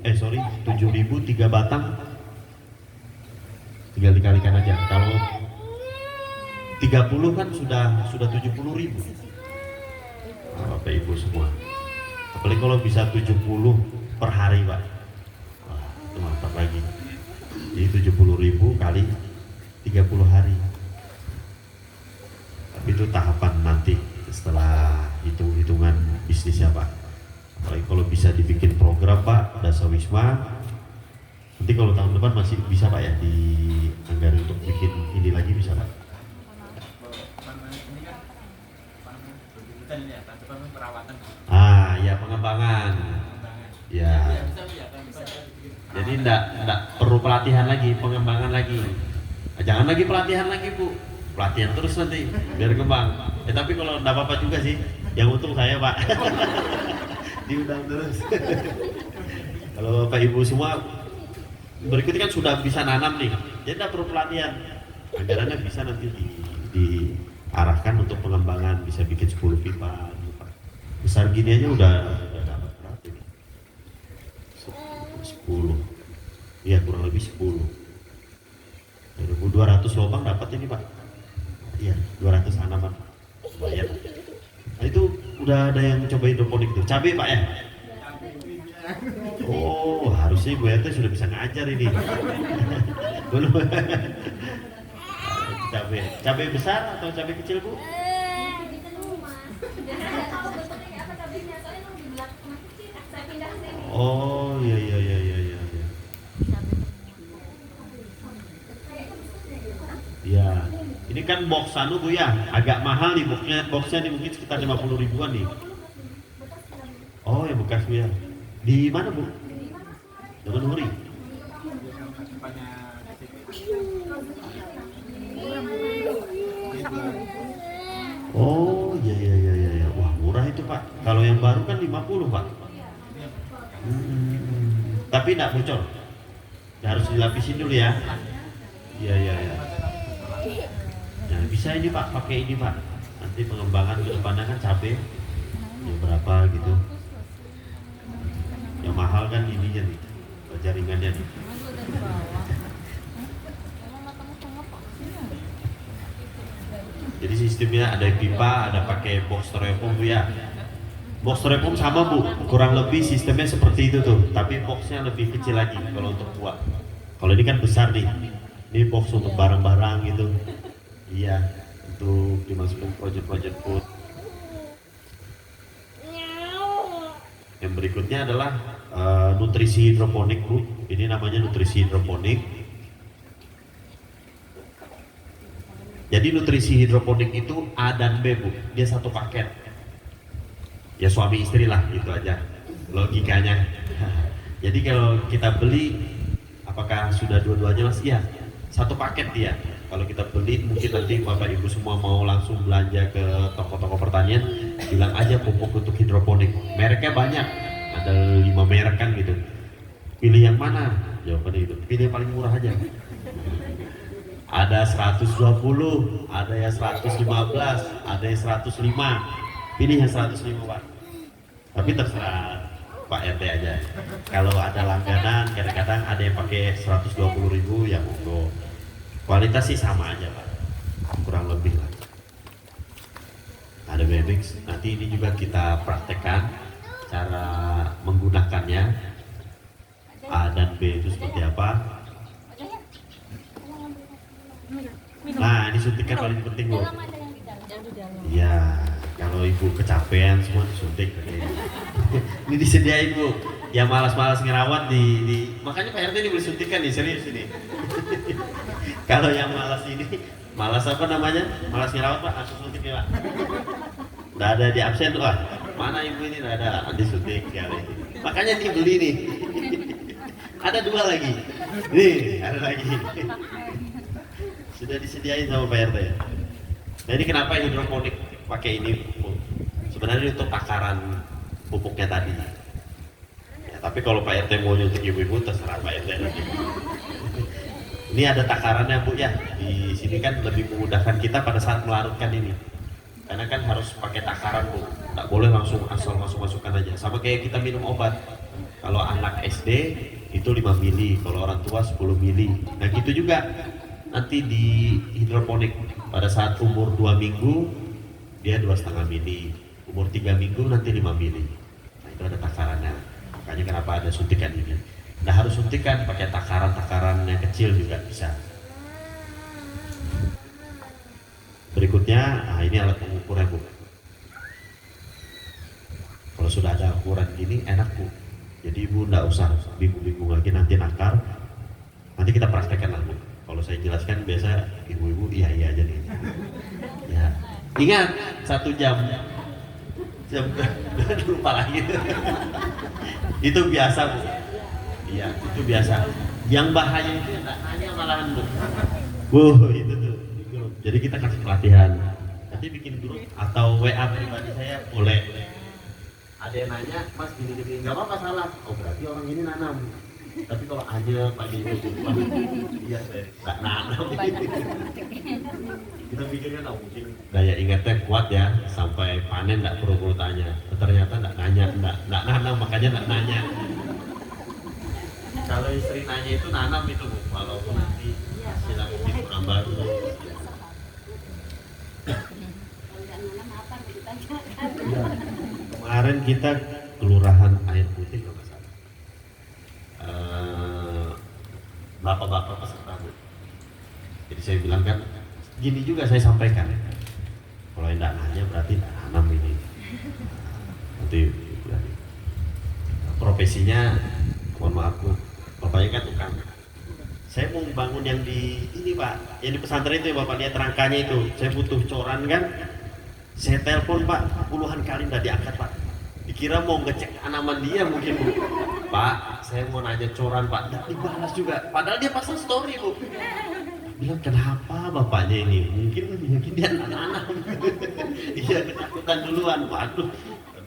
3 batang tinggal dikalikan aja. Kalau 30 kan sudah 70.000. Nah, Bapak Ibu semua, apalagi kalau bisa 70 per hari Pak. Wah, mantap lagi. Jadi 70.000 kali 30 hari. Tapi itu tahapan nanti setelah hitung-hitungan bisnisnya Pak. Apalagi kalau bisa dibikin program Pak, Dasawisma. Nanti kalau tahun depan masih bisa Pak ya dianggarin untuk bikin ini lagi bisa Pak. Ah, ya pengembangan. Ya. Jadi enggak perlu pelatihan lagi, pengembangan lagi. Jangan lagi pelatihan lagi Bu. Pelatihan terus nanti biar kembang. Tapi kalau enggak apa-apa juga sih. Yang untung saya Pak. Diundang terus. Kalau Bapak Ibu semua berikutnya kan sudah bisa nanam nih. Jadi enggak perlu pelatihan. Anggarannya bisa nanti diarahkan untuk pengembangan, bisa bikin 10 pipa. Besar gini aja udah dapat berapa ini? 10. Iya kurang lebih 10. 200 lubang dapat ini Pak. Iya 200 tanaman. Lumayan. Nah itu udah ada yang coba hidroponik tuh. Cabai Pak ya? Oh harusnya Ibu RT sudah bisa ngajar ini. Belum. Cabai besar atau cabai kecil Bu? Oh iya. Ya, ini kan box anu Bu ya, agak mahal nih boxnya nih mungkin sekitar 50 ribuan nih. Oh ya bekas Bu ya. Di mana Bu? Dengan Huri. Oh iya. Wah murah itu Pak. Kalau yang baru kan 50 Pak. Tapi tidak bocor. Ya, harus dilapisin dulu ya. Iya. Nah, bisa ini Pak, pakai ini Pak. Nanti pengembangan ke depannya kan cabai. Ya berapa gitu. Yang mahal kan ininya nih. Jaringannya nih. Jadi sistemnya ada pipa, ada pakai box styrofoam Bu ya. Box styrofoam sama Bu, kurang lebih sistemnya seperti itu tuh, tapi boxnya lebih kecil lagi kalau untuk buat. Kalau ini kan besar nih, ini box untuk barang-barang gitu. Iya, untuk dimasukin project food. Yang berikutnya adalah nutrisi hidroponik Bu. Ini namanya nutrisi hidroponik. Jadi nutrisi hidroponik itu A dan B Bu, dia satu paket. Ya suami istri lah, itu aja logikanya. Jadi kalau kita beli, apakah sudah dua-duanya Mas? Iya, satu paket dia. Kalau kita beli, mungkin nanti Bapak Ibu semua mau langsung belanja ke toko-toko pertanian, bilang aja pupuk untuk hidroponik. Mereknya banyak, ada 5 merek kan gitu. Pilih yang mana? Jawabannya itu, pilih yang paling murah aja. Ada 120, ada yang 115, ada yang 105. Pilih yang 105 Pak. Tapi terserah Pak RT aja. Kalau ada langganan, kadang-kadang ada yang pakai 120.000 ya monggo. Kualitas sih sama aja Pak, kurang lebih lah. Ada Bebix. Nanti ini juga kita praktekkan cara menggunakannya. A dan B itu seperti apa. Nah ini suntikan paling penting Bu. Iya, kalau Ibu kecapean semua disuntik. Ini disediain Bu. Yang malas-malas ngerawat makanya Pak RT ini boleh suntikan nih, serius ini. Kalau yang malas ini, malas apa namanya? Malas ngerawat Pak, langsung suntik ya Pak. Nggak ada di absen tuh Pak. Mana Ibu ini? Nggak ada, disuntik sekali. Makanya dibeli nih. Ada 2 lagi. Nih, ada lagi. Sudah disediain sama Pak RT ya. Nah ini kenapa hidroponik pakai ini? Sebenarnya untuk takaran pupuknya tadi. Ya, tapi kalau Pak RT mau nyuntik ibu-ibu terserah Pak RT lagi. Ini ada takarannya Bu ya. Di sini kan lebih memudahkan kita pada saat melarutkan ini. Karena kan harus pakai takaran Bu. Nggak boleh langsung asal masukkan aja. Sama kayak kita minum obat. Kalau anak SD itu 5 mili, kalau orang tua 10 mili. Nah gitu juga nanti di hidroponik pada saat umur 2 minggu dia 2,5 mili, umur 3 minggu nanti 5 mili. Nah itu ada takarannya. Makanya kenapa ada suntikan ini. Nggak harus suntikan, pakai takaran-takaran yang kecil juga bisa. Berikutnya, nah ini alat pengukurnya Bu. Kalau sudah ada ukuran gini enak Bu. Jadi Ibu nggak usah bingung-bingung lagi nanti nakar. Nanti kita praktekkan lah Bu. Kalau saya jelaskan biasa ibu-ibu iya aja nih. Ya. Ingat 1 jam lupa lagi. Itu biasa Bu. Iya itu biasa. Yang bahaya itu nggak hanya malahan Bu. Itu tuh. Jadi kita kasih pelatihan. Nanti bikin grup atau WA pribadi saya boleh. Ada yang nanya, Mas gini-gini, nggak apa-apa salah. Oh berarti orang ini nanam. Tapi kalau aja pagi itu, iya saya nggak nanam. Kita pikirkan, oh mungkin daya ingatnya kuat ya, sampai panen nggak perlu tanya. Ternyata nggak nanya, nggak nanam, makanya nggak nanya. Kalau istri nanya itu nanam itu, Bu. Walaupun nanti hasilnya mungkin kurang bagus. Ya. Kemarin kita kelurahan Air Putih kalau nggak salah. Bapak-bapak peserta Bu. Jadi saya bilang kan, gini juga saya sampaikan. Kalau yang nggak nanya berarti nggak nanam ini. Nanti profesinya, mohon maaf Bu, bapaknya kan tukang. Saya mau bangun yang di ini Pak, yang di pesantren itu ya Bapak lihat rangkanya itu. Saya butuh coran kan. Saya telepon Pak, puluhan kali nggak diangkat Pak. Dikira mau ngecek tanaman dia mungkin Bu. Pak, saya mau nanya coran Pak, nggak dibalas juga. Padahal dia pasang story Bu. Bilang kenapa bapaknya ini? Mungkin dia anak-anak. Iya ketakutan duluan. Waduh.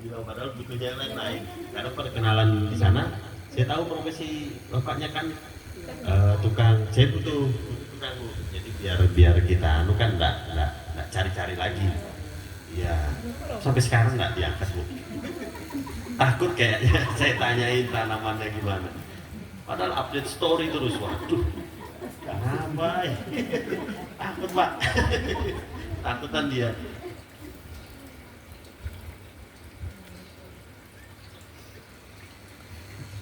Bilang padahal butuhnya yang lain. Karena perkenalan di sana, saya tahu profesi bapaknya kan tukang. Saya butuh tukang Bu. Jadi biar kita kan nggak cari-cari lagi. Iya, sampai sekarang nggak diangkat Bu. Takut kayaknya saya tanyain tanamannya gimana. Padahal update story terus, waduh. Kenapa? Takut Pak. Takutan dia.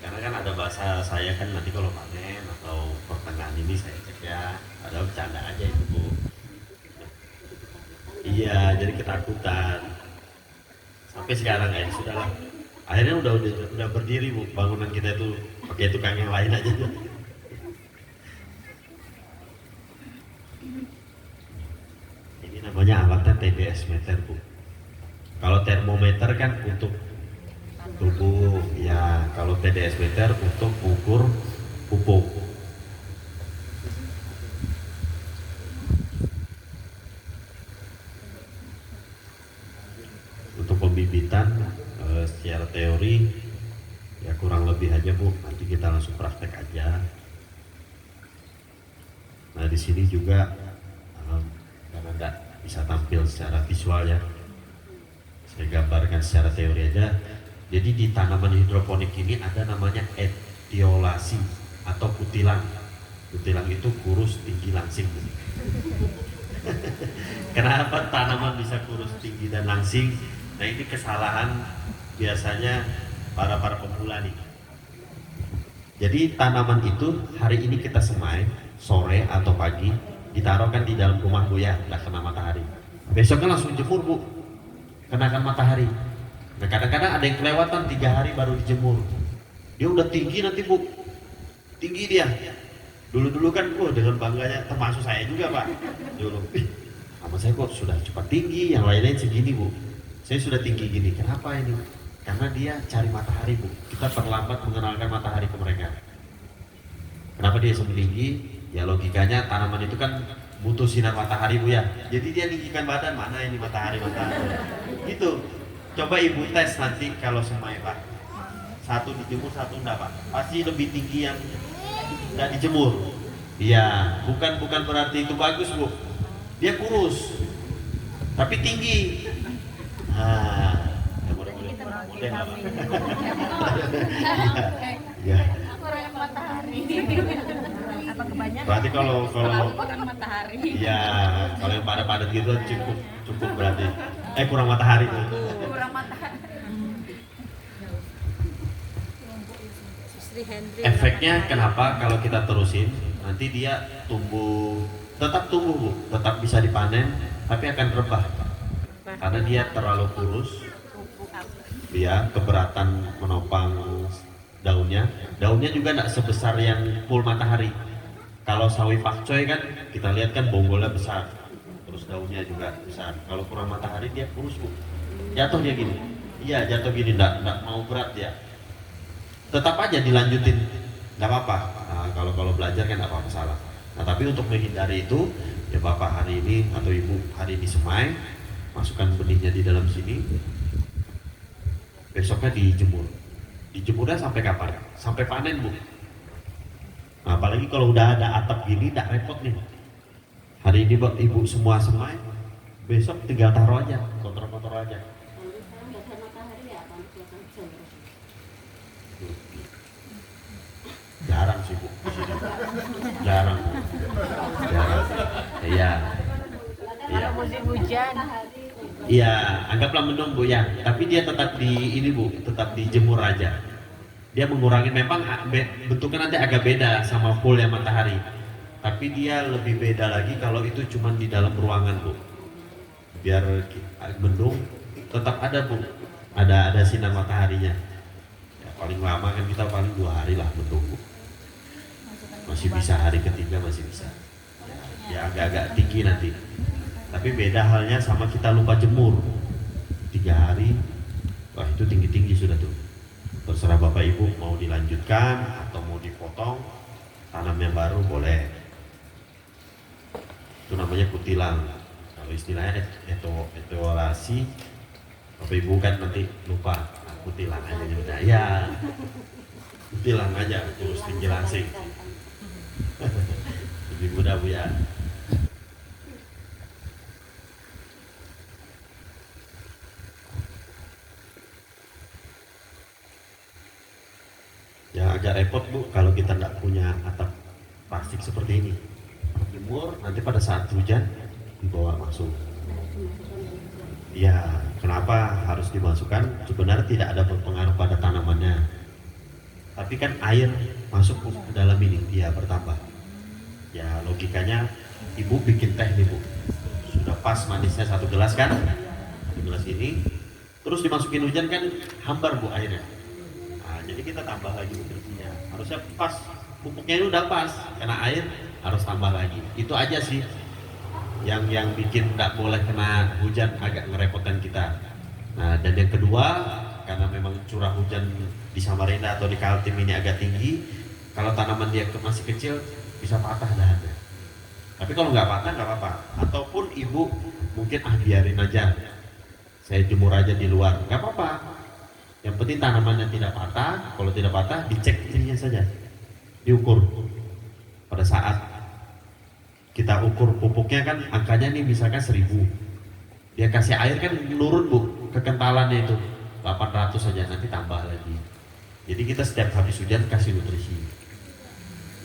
Karena kan ada bahasa saya kan nanti kalau panen atau pertengahan ini saya cek ya. Ada bercanda aja itu Bu. Iya, jadi ketakutan. Sampai sekarang ya sudahlah. Akhirnya udah berdiri Bu, bangunan kita itu pakai tukang yang lain aja. Ini namanya alatnya TDS meter Bu. Kalau termometer kan untuk tubuh, ya kalau TDS meter untuk ukur pupuk. Untuk pembibitan secara teori ya kurang lebih aja Bu, nanti kita langsung praktek aja. Nah di sini juga karena nggak bisa tampil secara visual ya, saya gambarkan secara teori aja. Jadi di tanaman hidroponik ini ada namanya etiolasi atau kutilang. Kutilang itu kurus, tinggi, langsing. Kenapa tanaman bisa kurus, tinggi, dan langsing? Nah ini kesalahan biasanya para pemula nih. Jadi tanaman itu hari ini kita semai, sore atau pagi, ditaruhkan di dalam rumah Bu ya, nggak kena matahari. Besoknya langsung jemur Bu, kenakan matahari. Nah kadang-kadang ada yang kelewatan 3 hari baru dijemur. Dia udah tinggi nanti Bu, tinggi dia. Dulu kan dengan bangganya, termasuk saya juga Pak. Dulu, sama saya kok sudah cepat tinggi, yang lain-lain segini Bu. Saya sudah tinggi gini, kenapa ini? Karena dia cari matahari Bu. Kita terlambat mengenalkan matahari ke mereka. Kenapa dia tinggi? Ya logikanya tanaman itu kan butuh sinar matahari Bu ya. Jadi dia tinggikan badan, mana ini matahari. Gitu. Coba Ibu tes nanti kalau semai Pak. Satu dijemur, satu enggak Pak. Pasti lebih tinggi yang enggak dijemur. Iya, bukan berarti itu bagus Bu. Dia kurus. Tapi tinggi. Nah, mudah apa? Ya. Kurang matahari. Apa kebanyakan? Berarti kalau kurang matahari. ya kalau yang padat-padat gitu cukup berarti. Kurang matahari tuh. Kurang matahari. Sri Hendra. efeknya kenapa kalau kita terusin nanti dia tumbuh, tetap tumbuh Bu, tetap bisa dipanen tapi akan rebah karena dia terlalu kurus, dia keberatan menopang daunnya. Daunnya juga tidak sebesar yang full matahari. Kalau sawi pakcoy kan kita lihat kan bonggolnya besar, terus daunnya juga besar. Kalau kurang matahari dia kurus Bu, jatuh dia gini. Iya jatuh gini, enggak mau berat dia. Tetap aja dilanjutin, nggak apa-apa. Nah, kalau belajar kan nggak apa-apa salah. Nah tapi untuk menghindari itu, ya Bapak hari ini atau Ibu hari ini semai, masukkan benihnya di dalam sini. Besoknya dijemur. Dijemurnya sampai kapan? Sampai panen Bu. Nah, apalagi kalau udah ada atap gini, nggak repot nih. Hari ini Ibu semua semai, besok tinggal taruh aja, kotor-kotor aja. Jarang sih Bu di sini. Jarang. Iya. Iya. Musim hujan. Iya, anggaplah mendung Bu ya. Tapi dia tetap di ini Bu, tetap dijemur aja. Dia mengurangi, memang bentuknya nanti agak beda sama full yang matahari. Tapi dia lebih beda lagi kalau itu cuma di dalam ruangan Bu. Biar mendung tetap ada Bu. Ada sinar mataharinya. Ya, paling lama kan kita paling 2 hari lah mendung Bu. Masih bisa hari ketiga masih bisa. Ya agak-agak tinggi nanti. Tapi beda halnya sama kita lupa jemur 3 hari, wah itu tinggi-tinggi sudah tuh. Terserah Bapak Ibu mau dilanjutkan atau mau dipotong, tanam yang baru boleh. Itu namanya kutilang. Kalau istilahnya etiolasi, Bapak Ibu kan nanti lupa. Nah, kutilang aja udah ya. Kutilang aja terus tinggi langsing. Lebih mudah Bu ya. Ya agak repot Bu kalau kita tidak punya atap plastik seperti ini. Jemur nanti pada saat hujan dibawa masuk. Ya kenapa harus dimasukkan? Sebenarnya tidak ada berpengaruh pada tanamannya. Tapi kan air masuk ke dalam ini dia bertambah. Ya logikanya Ibu bikin teh nih Bu. Sudah pas manisnya 1 gelas kan? 1 gelas ini. Terus dimasukin hujan kan hambar Bu airnya. Jadi kita tambah lagi nutrisinya. Harusnya pas, pupuknya itu udah pas, karena air harus tambah lagi. Itu aja sih yang bikin nggak boleh kena hujan, agak ngerepotkan kita. Nah dan yang kedua, karena memang curah hujan di Samarinda atau di Kaltim ini agak tinggi, kalau tanaman dia masih kecil bisa patah dahannya. Tapi kalau nggak patah nggak apa-apa. Ataupun Ibu mungkin biarin aja, saya jemur aja di luar, nggak apa-apa. Yang penting tanamannya tidak patah. Kalau tidak patah, dicek ininya saja, diukur. Pada saat kita ukur pupuknya kan angkanya nih misalkan 1000, dia kasih air kan menurun Bu, kekentalannya itu 800 saja, nanti tambah lagi. Jadi kita setiap habis hujan kasih nutrisi.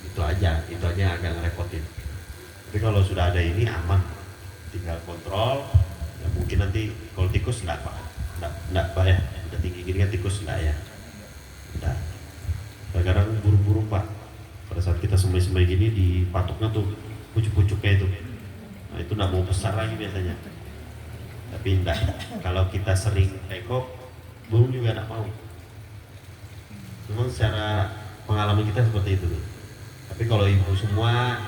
Itu aja agak ngerepotin. Tapi kalau sudah ada ini aman, tinggal kontrol. Ya mungkin nanti kalau tikus enggak Pak ya. Udah tinggi gini kan tikus enggak ya, udah. Kadang-kadang burung-burung Pak, pada saat kita semai-semai gini di patoknya tuh pucuk-pucuknya itu, nah itu enggak mau besar lagi biasanya. Tapi enggak, kalau kita sering tekok, burung juga enggak mau. Memang secara pengalaman kita seperti itu. Tapi kalau Ibu semua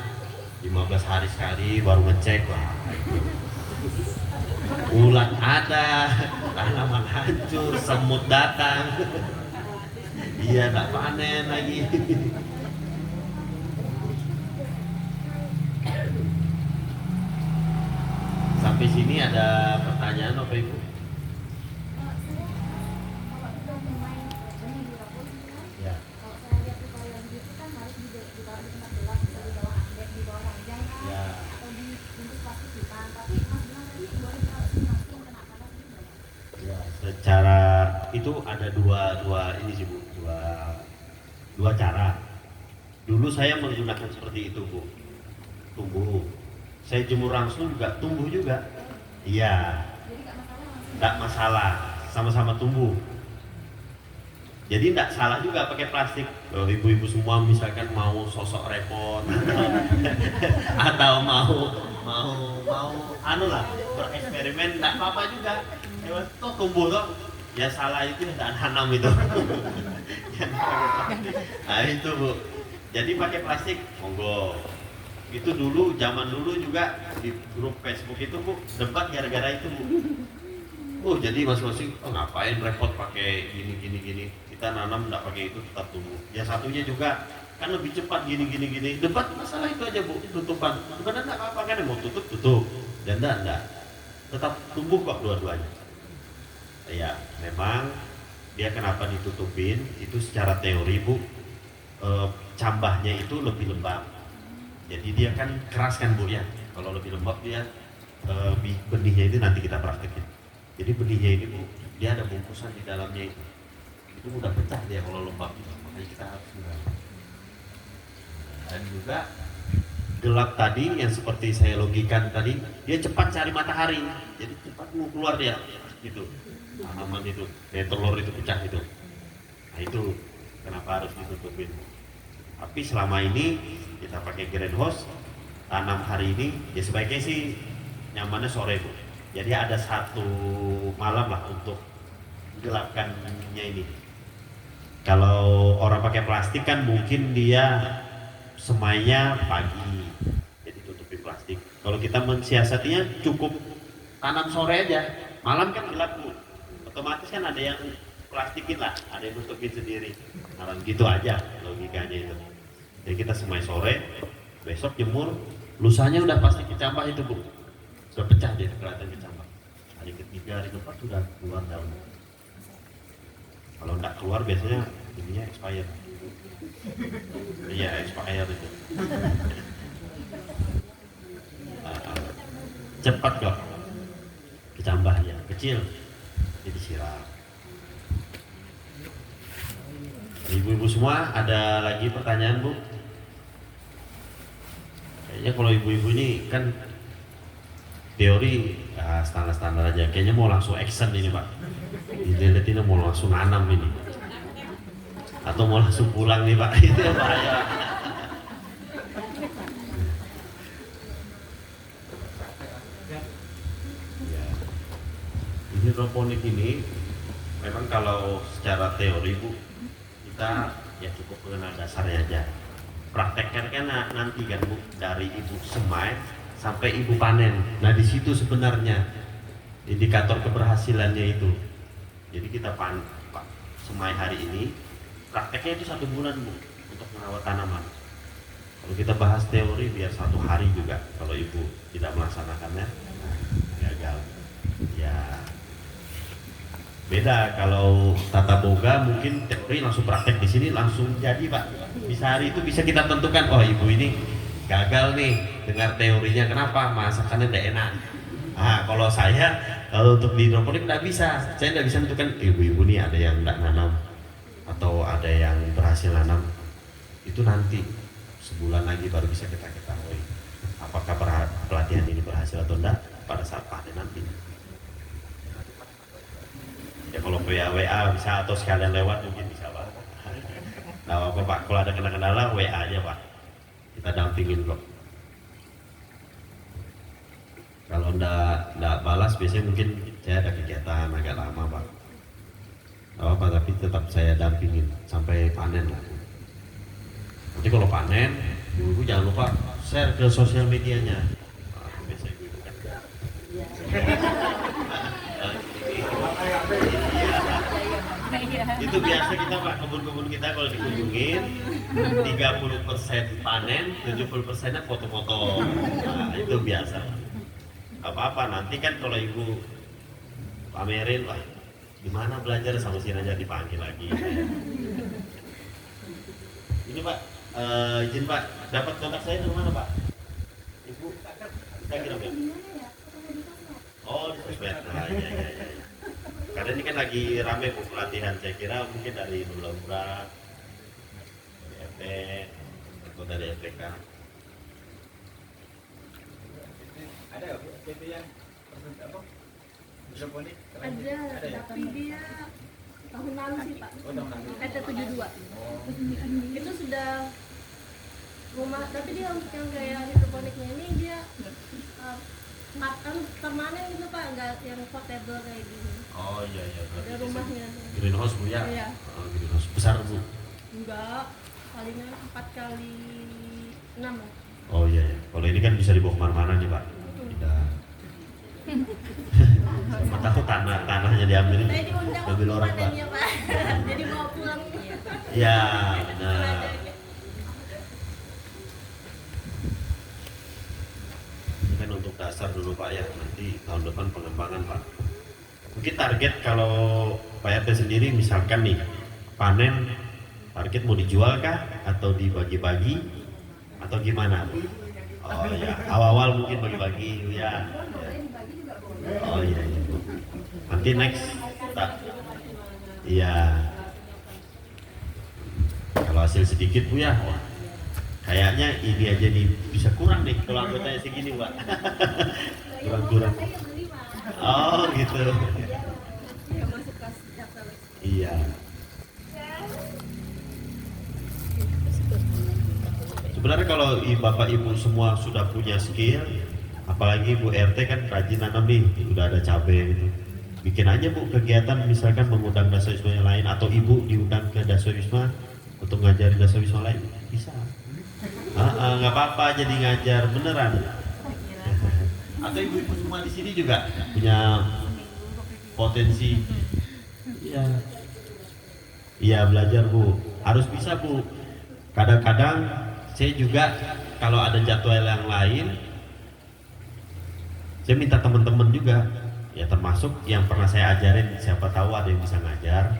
15 hari sekali baru ngecek lah. Ulat ada, tanaman hancur, semut datang. Iya, nggak panen lagi. Sampai sini ada pertanyaan apa Ibu? Ya. Secara itu ada dua ini sih Bu, dua cara. Dulu saya menggunakan seperti itu Bu, tumbuh. Saya jemur langsung juga tumbuh juga. Iya, nggak masalah, sama-sama tumbuh. Jadi tidak salah juga pakai plastik. Ibu-ibu semua misalkan mau sosok repot atau mau anu lah bereksperimen, tidak apa-apa juga. Ya toh tumbuh toh. Ya salah itu tidak nanam itu. Nah itu Bu. Jadi pakai plastik, monggo. Itu dulu zaman dulu juga di grup Facebook itu Bu debat gara-gara itu Bu. Oh jadi masing-masing ngapain repot pakai gini. Kita nanam nggak pakai itu tetap tumbuh. Ya satunya juga kan lebih cepat gini. Debat masalah itu aja Bu, tutupan. Bukan enggak apa-apa kan mau tutup. Dan enggak. Tetap tumbuh kok dua-duanya. Ya memang dia kenapa ditutupin itu secara teori Bu, cambahnya itu lebih lembab. Jadi dia kan keras kan Bu ya. Kalau lebih lembab dia benihnya itu nanti kita praktekin. Jadi benihnya ini Bu, dia ada bungkusan di dalamnya itu. Itu mudah pecah dia kalau lembab itu. Makanya kita harus menggali. Dan juga gelap tadi yang seperti saya logikan tadi, dia cepat cari matahari. Jadi cepat mau keluar dia gitu. Tanaman itu, telur itu pecah itu. Nah itu kenapa harus ditutupin. Tapi selama ini kita pakai greenhouse, tanam hari ini, ya sebaiknya sih nyamannya sore Bu. Jadi ada satu malam lah untuk gelapkannya ini. Kalau orang pakai plastik kan mungkin dia semainya pagi, jadi tutupin plastik. Kalau kita mensiasatinya cukup tanam sore aja, malam kan gelap Bu. Otomatis kan ada yang plastikin lah, ada yang tutupin sendiri. Nah gitu aja logikanya itu. Jadi kita semai sore, besok jemur, lusanya udah pasti kecambah itu Bu. Sudah pecah dia, kelihatan kecambah. Hari ketiga, hari keempat sudah keluar daun. Kalau nggak keluar biasanya ininya expired. Iya expired itu. Cepat kok kecambahnya, kecil. Jadi siram. Ibu-ibu semua ada lagi pertanyaan Bu? Kayaknya kalau ibu-ibu ini kan teori ya standar-standar aja. Kayaknya mau langsung action ini Pak. Dilihat ini mau langsung nanam ini. Atau mau langsung pulang nih Pak. Itu ya Pak ya. Hidroponik ini memang kalau secara teori Bu kita ya cukup mengenal dasarnya aja. Praktekkan kan nanti kan Bu dari ibu semai sampai ibu panen. Nah di situ sebenarnya indikator keberhasilannya itu. Jadi kita semai hari ini, prakteknya itu 1 bulan Bu untuk merawat tanaman. Kalau kita bahas teori biar 1 hari juga. Kalau ibu tidak melaksanakannya, gagal. Ya beda kalau tata boga mungkin teori langsung praktek di sini langsung jadi Pak. Bisa hari itu bisa kita tentukan oh ibu ini gagal nih dengar teorinya kenapa masakannya tidak enak. Nah kalau saya kalau untuk di hidroponik tidak bisa, saya tidak bisa menentukan ibu-ibu nih ada yang tidak nanam atau ada yang berhasil nanam. Itu nanti sebulan lagi baru bisa kita ketahui apakah pelatihan ini berhasil atau tidak pada saat panen nanti. Ya kalau WA bisa atau sekalian lewat mungkin bisa Pak. Nah apa Pak, kalau ada kendala WA aja Pak. Kita dampingin kok. Kalau enggak balas biasanya mungkin saya ada kegiatan agak lama Pak. Apa tapi tetap saya dampingin sampai panen lah. Nanti kalau panen, ibu jangan lupa share ke sosial medianya. Biasanya ibu kan. Itu biasa kita Pak, kebun-kebun kita kalau dikunjungin 30% panen, 70%-nya foto-foto. Nah, itu biasa. Apa-apa nanti kan kalau ibu pamerin, wah gimana belajar sama sini aja dipanggil lagi. Ini Pak, izin Pak, dapat kontak saya dari mana Pak? Ibu, kita kira ya? Oh di sosmed, nah iya. Karena ini kan lagi rame Bu pelatihan, saya kira mungkin dari Lula-Lula, DFT, atau dari FPK. Ada ya Bu, itu yang apa? Hidroponik? Ada, tapi dia tahun lalu sih Pak. RT 72. Itu sudah rumah, tapi dia untuk yang kayak hidroponiknya ini dia permanen gitu Pak, nggak yang portable kayak gini. Oh iya iya. Ada rumahnya. Greenhouse Bu ya? Iya. Oh, greenhouse besar Bu. Enggak, palingan 4 kali 6 lah. Oh iya ya. Kalau ini kan bisa dibawa kemana-mana nih Pak. Tidak. Siapa tahu tanahnya diambil. Saya diundang Ambil orang Pak. panennya Pak. Jadi bawa pulang. Ya benar. Ini kan untuk dasar dulu Pak ya. Nanti tahun depan pengembangan Pak. Mungkin target kalau Pak RT sendiri misalkan nih panen, target mau dijual kah atau dibagi-bagi atau gimana? Oh ya, awal-awal mungkin bagi-bagi ya. Oh iya, iya. Nanti next tak. Iya. Kalau hasil sedikit Bu ya, wah, kayaknya ini aja nih bisa kurang nih kalau anggotanya segini Pak. Kurang-kurang. Oh gitu. Iya. Sebenarnya kalau Bapak Ibu semua sudah punya skill, apalagi Bu RT kan rajin nanam nih, udah ada cabai gitu. Bikin aja Bu kegiatan misalkan mengundang dasawisma yang lain atau Ibu diundang ke dasawisma untuk ngajarin dasawisma lain bisa. Nggak apa-apa jadi ngajar beneran. Atau ibu-ibu semua di sini juga punya potensi. Iya. Iya belajar Bu, harus bisa Bu. Kadang-kadang saya juga kalau ada jadwal yang lain, saya minta teman-teman juga, ya termasuk yang pernah saya ajarin, siapa tahu ada yang bisa ngajar,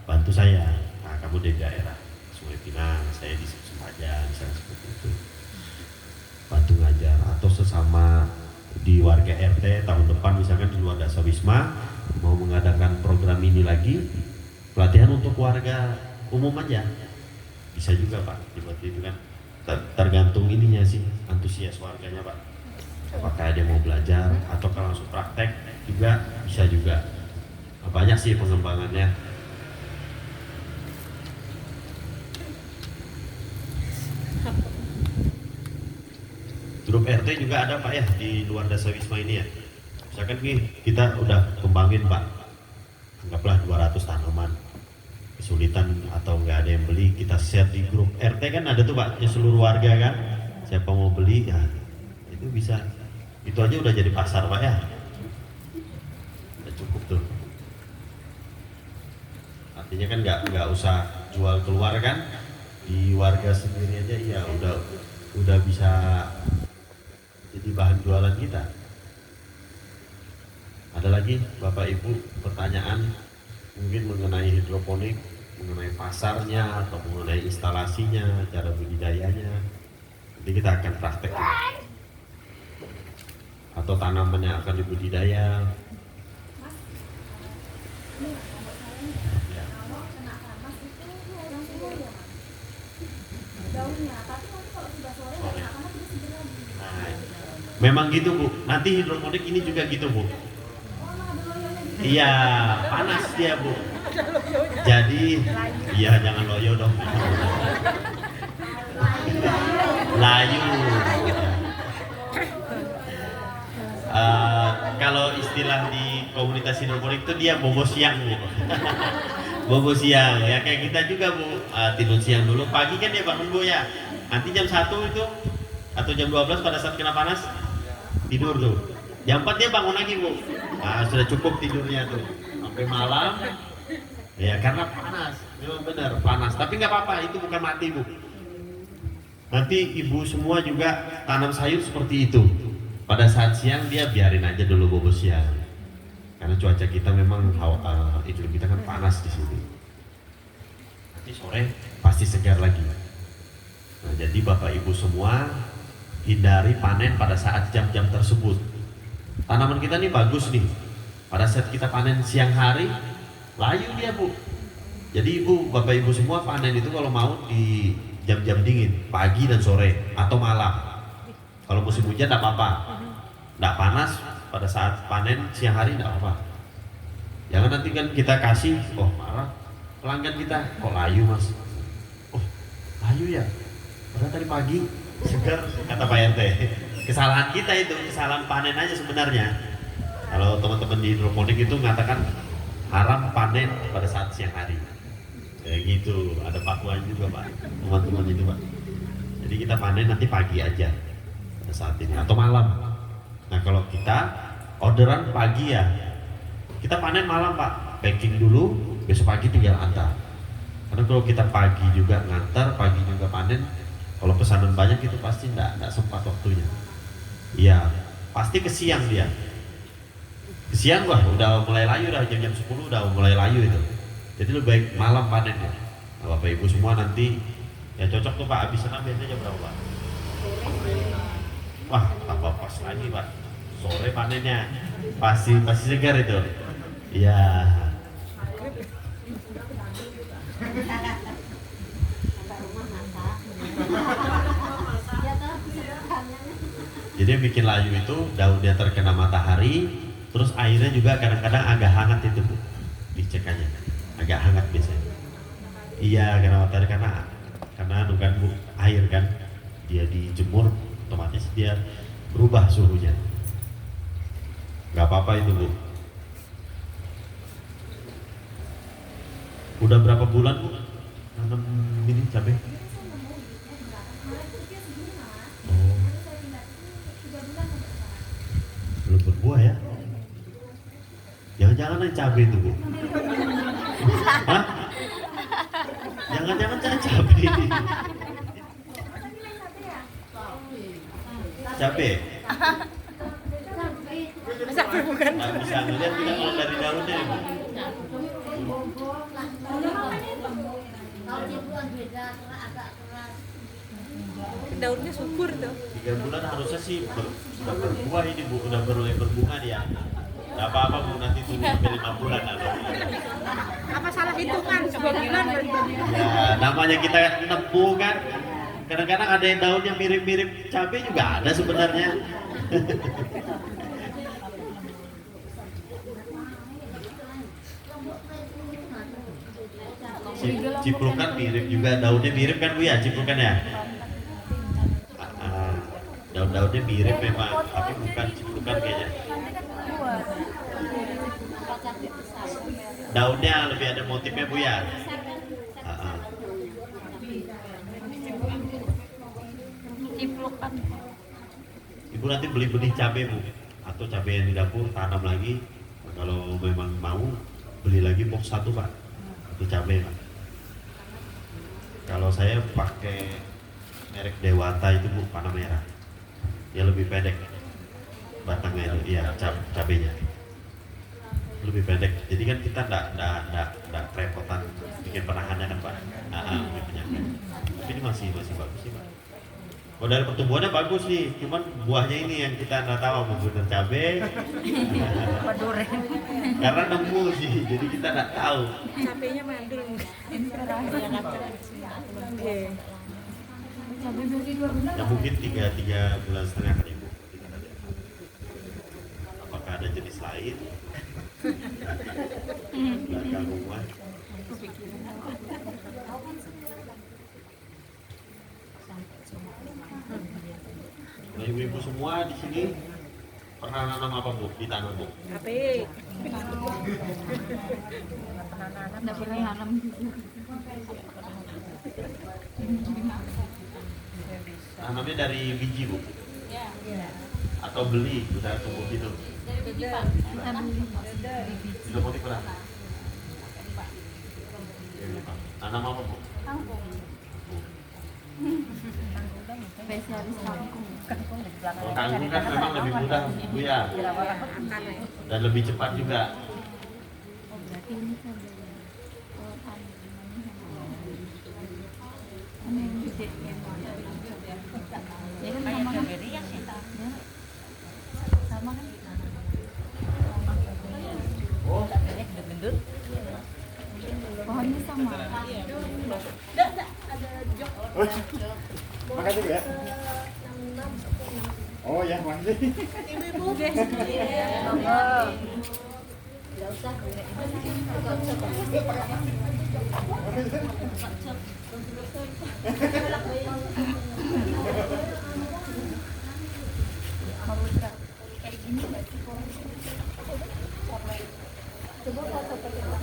bantu saya. Nah kamu di daerah Sungai Pinang, saya di Sempaja, misalnya seperti itu, bantu ngajar. Atau sesama di warga RT tahun depan misalkan di luar dasawisma mau mengadakan program ini lagi, pelatihan untuk warga umum aja bisa juga Pak, seperti itu kan. Tergantung ininya sih, antusias warganya Pak, apakah dia mau belajar atau kalau langsung praktek juga bisa juga. Banyak sih pengembangannya. Grup RT juga ada Pak ya di luar dasawisma ini ya. Misalkan nih kita udah kembangin Pak, anggaplah 200 tanaman, kesulitan atau nggak ada yang beli, kita share di grup RT kan ada tuh Pak, ya seluruh warga kan, siapa mau beli ya itu bisa, itu aja udah jadi pasar Pak ya, udah cukup tuh. Artinya kan nggak usah jual keluar kan, di warga sendiri aja ya udah bisa jadi bahan jualan kita. Ada lagi Bapak Ibu pertanyaan mungkin mengenai hidroponik, mengenai pasarnya atau mengenai instalasinya, cara budidayanya. Nanti kita akan praktek atau tanaman yang akan dibudidaya. Ya. Memang gitu Bu, nanti hidroponik ini juga gitu Bu. Iya, panas dia Bu. Jadi, iya jangan loyo dong. Layu. Kalau istilah di komunitas hidroponik itu dia bobo siang Bu. Bobo siang, ya kayak kita juga Bu. Tidur siang dulu, pagi kan dia bangun Bu ya. Nanti jam 1 itu atau jam 12 pada saat kena panas tidur tuh. Jam 4 dia bangun lagi Bu. Nah, sudah cukup tidurnya tuh sampai malam. Ya karena panas, memang benar panas. Tapi nggak apa-apa, itu bukan mati Bu. Nanti ibu semua juga tanam sayur seperti itu. Pada saat siang dia biarin aja dulu bobo siang. Karena cuaca kita memang iklim kita kan panas di sini. Nanti sore pasti segar lagi. Nah, jadi Bapak Ibu semua hindari panen pada saat jam-jam tersebut. Tanaman kita nih bagus nih. Pada saat kita panen siang hari, layu dia Bu. Jadi Ibu, Bapak Ibu semua panen itu kalau mau di jam-jam dingin, pagi dan sore atau malam. Kalau musim hujan tidak apa-apa, tidak panas pada saat panen siang hari tidak apa-apa. Jangan nanti kan kita kasih, oh marah, pelanggan kita, kok layu mas? Oh layu ya? Padahal tadi pagi segar, kata Pak RT. Kesalahan kita itu, kesalahan panen aja sebenarnya. Kalau teman-teman di hidroponik itu mengatakan haram panen pada saat siang hari. Kayak gitu, ada fatwa juga Pak, teman-teman itu Pak. Jadi kita panen nanti pagi aja pada saat ini atau malam. Nah kalau kita orderan pagi ya, kita panen malam Pak, packing dulu, besok pagi tinggal antar. Karena kalau kita pagi juga ngantar, pagi juga panen, kalau pesanan banyak itu pasti enggak sempat waktunya. Iya, pasti ke siang dia. Ke siang wah udah mulai layu, udah jam 10 udah mulai layu itu. Jadi lebih baik malam panen ya. Nah, Bapak Ibu semua nanti ya cocok tuh Pak, habis senam biasanya jam berapa Pak? Wah, tambah pas lagi Pak. Sore panennya pasti segar itu. Iya. Jadi yang bikin layu itu daunnya terkena matahari, terus airnya juga kadang-kadang agak hangat itu Bu. Dicek aja. Agak hangat biasanya. Iya, karena matahari karena kan Bu, air kan dia dijemur otomatis dia berubah suhunya. Nggak apa-apa itu Bu. Udah berapa bulan Bu nanam ini cabai? Oh. Belum berbuah ya? Jangan-jangan yang cabai itu Bu? Hah? Jangan-jangan cabai? Cabai? Nggak bisa ngeliat kita kalau dari daunnya ya Bu? Daunnya subur tuh. 3 bulan harusnya sih sudah berbuah ini Bu, udah mulai berbunga dia. Gak apa-apa Bu, nanti tunggu sampai 5 bulan atau Apa salah hitungan? 2 bulan ya, namanya kita nempuh kan. Kadang-kadang ada yang daunnya mirip-mirip cabai juga ada sebenarnya. Ciplukan mirip juga, daunnya mirip kan Bu ya, ciplukan ya? Daun-daunnya mirip memang, tapi bukan ciplukan kayaknya. Daunnya lebih ada motifnya Bu ya? Ciplukan. Ibu nanti beli benih cabai Bu, atau cabai yang di dapur tanam lagi. Kalau memang mau beli lagi box 1 Pak, itu cabai Pak. Kalau saya pakai merek Dewata itu Bu, warna merah. Dia lebih pendek batangnya itu, iya cabenya lebih pendek. Jadi kan kita enggak kerepotan bikin penahannya kan Pak. Lebih penyakit. Tapi ini masih bagus sih Pak. Kalau dari pertumbuhannya bagus nih, cuman buahnya ini yang kita nggak tahu mau bener cabai. Karena nemu sih, jadi kita nggak tahu. Cabenya mandul. Ya mungkin 3 bulan setengah kan Ibu. Apakah ada jenis lain? Belakang rumah. Nah, ibu-ibu semua di sini pernah nanam apa Bu? Di tanah Bu? Cabai. Nggak pernah nanam juga. Tanamnya dari biji Bu? Atau beli, udah tumbuh gitu? Dari biji Pak. Kita beli. Hidroponik pernah? Tanam apa Bu? Kangkung. Spesialis kangkung. Kalau kangkung kan memang lebih mudah Bu ya, dan lebih cepat juga. Oh berarti ini saja. Ini yang gede. Ya kan sama kan? Sama kan? Pohonnya sama. Makasih Bu ya. Oh ya, makasih. Ibu-ibu. Kayak gini nggak sih? Coba foto pakai Pak.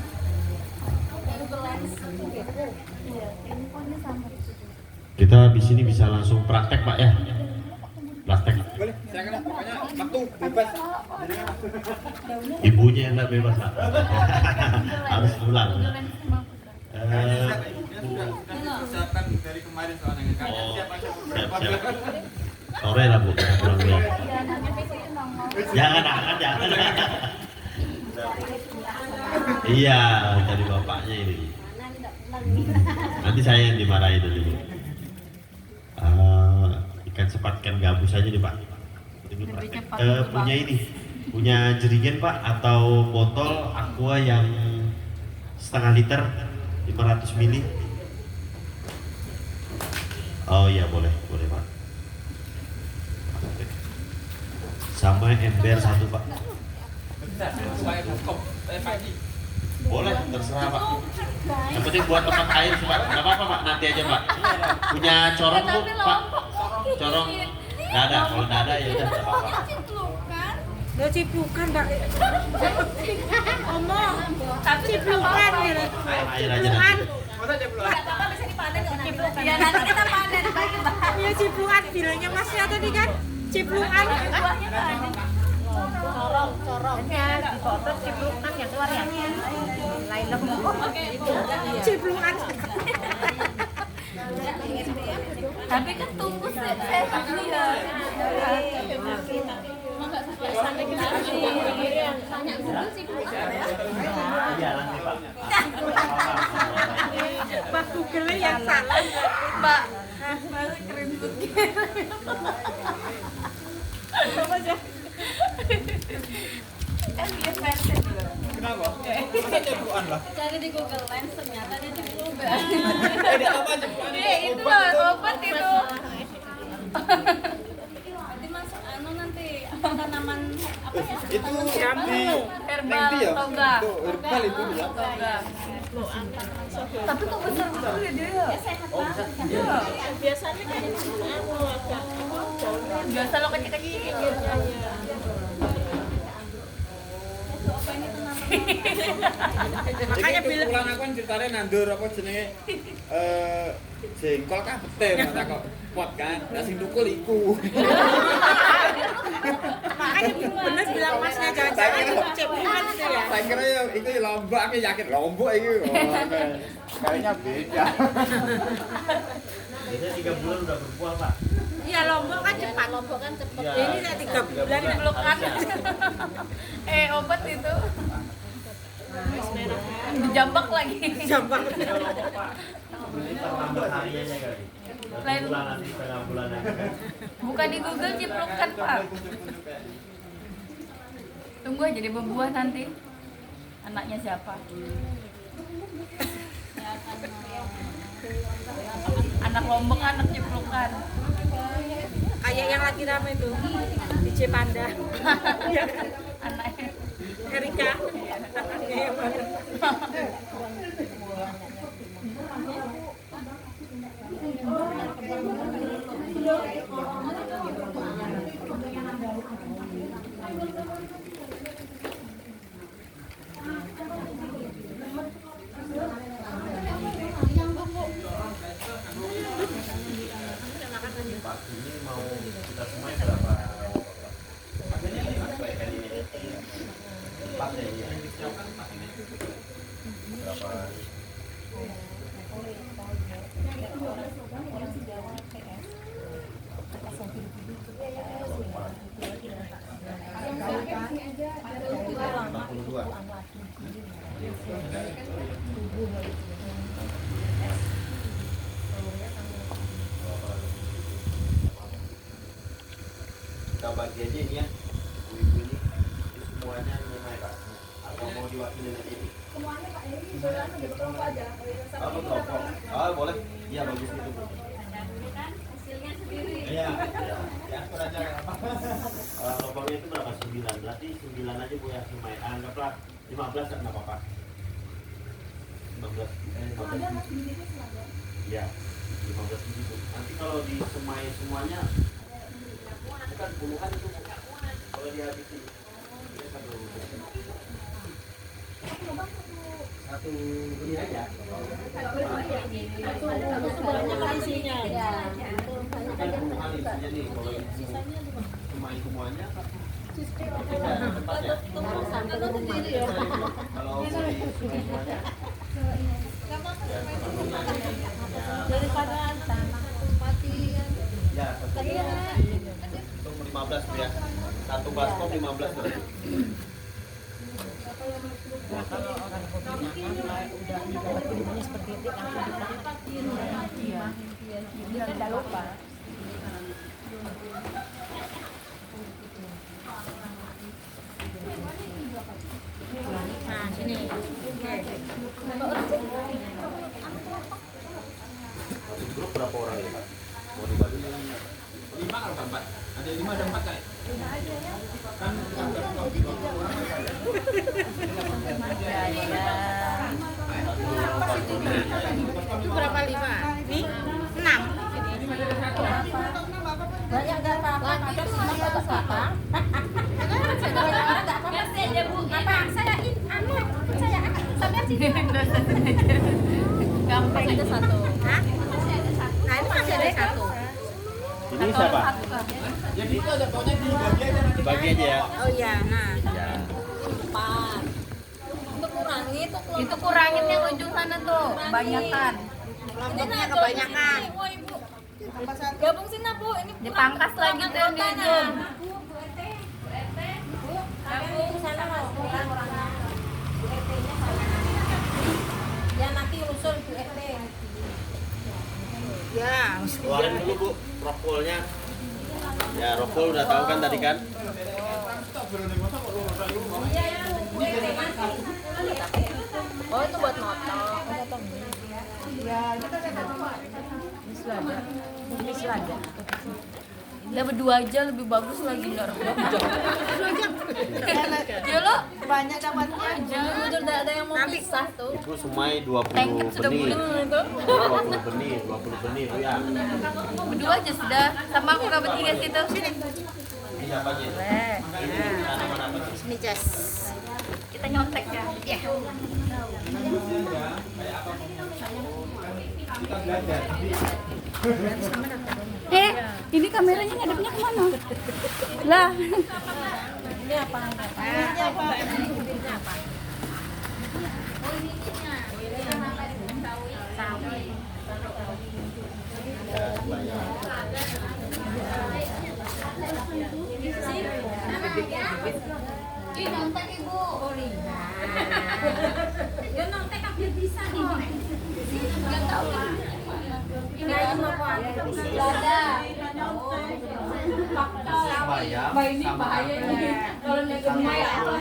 Google Lens. Iya, handphonenya sama. Kita di sini bisa langsung praktek Pak ya. Praktek. Boleh, silakan pokoknya waktu bebas. Ibunya yang nggak bebas Pak. Harus pulang. Google Lens sama Putra. Siapkan dari kemarin soalnya ngangkatnya Oh, siapa siap. Sore lah Bu, kita pulang dulu. Jangan. Iya, dari bapaknya ini. Nanti saya yang dimarahin dulu. Ikan sepat, ikan gabus aja nih Pak. Ini praktek. Punya ini, punya jerigen Pak atau botol aqua yang setengah liter 500 ml. Oh iya boleh Pak. Sama ember satu Pak. Boleh, terserah Pak. Yang penting buat tempat air sih Pak. Gak apa-apa Pak, nanti aja Pak. Punya corong Bu Pak. Corong. Nggak ada, kalau nggak ada ya udah nggak apa-apa. Lo ciplukan, Mbak. Omong. Tapi ciplukan gitu. Air aja nanti. Masa ciplukan? Ya nanti kita panen lagi Pak. Iya ciplukan, bilangnya Masnya tadi kan. Ciplukan. Buahnya panen. Corongnya dipotong ciplukan yang keluar ya. Lain lembut. Ciplukan. Tapi kan tunggu sehat dia. Sampai kita tanya dulu sih Bu. Iya nanti Pak. Pak Google yang salah. Mbak, masih keren tuh. Apa aja? Kan dia versi dulu. Kenapa? Masa ciplukan lah? Cari di Google Lens ternyata dia ciplukan. Tidak apa ciplukan? Itu loh, obat itu. Nanti masuk nanti tanaman apa ya? Itu Jamu. Herbal ya? toga. Itu herbal itu ya? Toga. Tapi kok besar betul ya dia? Ya sehat banget. Biasanya kan Biasa lo kecil-kecil. makanya bilang pulang aku kan ceritanya nandur apa jenenge jengkol kan betul mata kok pot kan nah sing tukul iku makanya bener bilang Masnya jangan-jangan itu ciplukan itu ya. saya kira ya itu lombok aku yakin lombok itu kayaknya beda Biasanya 3 bulan udah berbuah Pak. Iya Lombok kan cepat. Lombok kan cepet. Iya. Ini saya 3 bulan Ciplukan. Obat itu. Dijambak lagi. jambak. Ini tambah hari aja kali. Lain. Bulan nanti setengah bulan lagi. Bukan di Google ciplukan Pak. Tunggu aja dia berbuah nanti. Anaknya siapa? Anak Lombok, anak ciplukan. Kayak yang lagi rame tuh di Cepanda. Iya kan? Anaknya. Erika. Kayak banget. Pak, ini mau kita semua berapa? Empat ya, iya. Berapa? Kita bagi aja ini ya, ibu-ibu ini semuanya nyemai Pak. Atau mau diwakilin aja ini? Semuanya Pak, ini boleh berkelompok aja. Oh, berkelompok. Oh, boleh. Iya, bagus gitu Bu. Hasilnya sendiri. Iya. Ya, akur aja nggak apa-apa. Kelompoknya itu berapa? 9. Berarti 9 aja Bu ya, nyemai. Anggaplah 15 tak kenapa Pak? 15. Iya. 15 biji Bu. Nanti kalau disemai semuanya itu kan puluhan itu Bu. Kalau dihabisin. Ya, satu ini aja. Banyak isinya. Kan puluhan isinya nih kalau semai semuanya tidak ada tempatnya. Kalau semuanya Daripada mati kan. ya satu untuk 15 Bu ya. Satu baskom 15 Bu. Nah, kalau orang hobi makan udah dapat ilmunya seperti itu langsung dipakai. Iya. Dia tidak lupa. Nah, sini. Satu grup berapa orang ya Pak? Mau dibagi 5 kalau kan 4. Ada 5 ada 4 kali. Kan Itu berapa 5? Nih, 6. Banyak gak apa-apa, ada semua ke belakang. Gampang itu satu. Hah? Nah, ini masih ada satu. ini siapa? jadi itu ada pokoknya dibagi aja nanti. Dibagi aja ya. Oh iya, nah. Ya. Itu kurangin yang ujung sana tuh, kebanyakan. Kelompoknya kebanyakan. Gabung sini Bu, ini Dipangkas lagi tuh yang di ujung. gabung sana Mas. Ya nanti usul Bu RT. Ya, Keluarin dulu Bu, rokolnya. Ya, rokol udah tahu kan tadi kan? Oh itu buat motor. ini selada. Udah berdua aja lebih bagus lagi nggak Ya lo Banyak dapatnya. Jujur ada yang mau pisah tuh. Itu semai 20 tengkit sudah benih. bulat. 20 benih Bu ya. Berdua aja sudah. Sama aku nggak bertiga situ. Sini. Ini apa aja? Ini tanaman apa sih? Ini Jess. Kita nyontek ya. Ya. Ini kameranya ngadepnya kemana? Lah, Ini apa? Ini apa? Ini apa? ini nontek Ibu. Ya nontek biar bisa nih. Enggak tahu. Ini apa? Lada. Ini bahaya ini. Kalau nggak bahaya apa?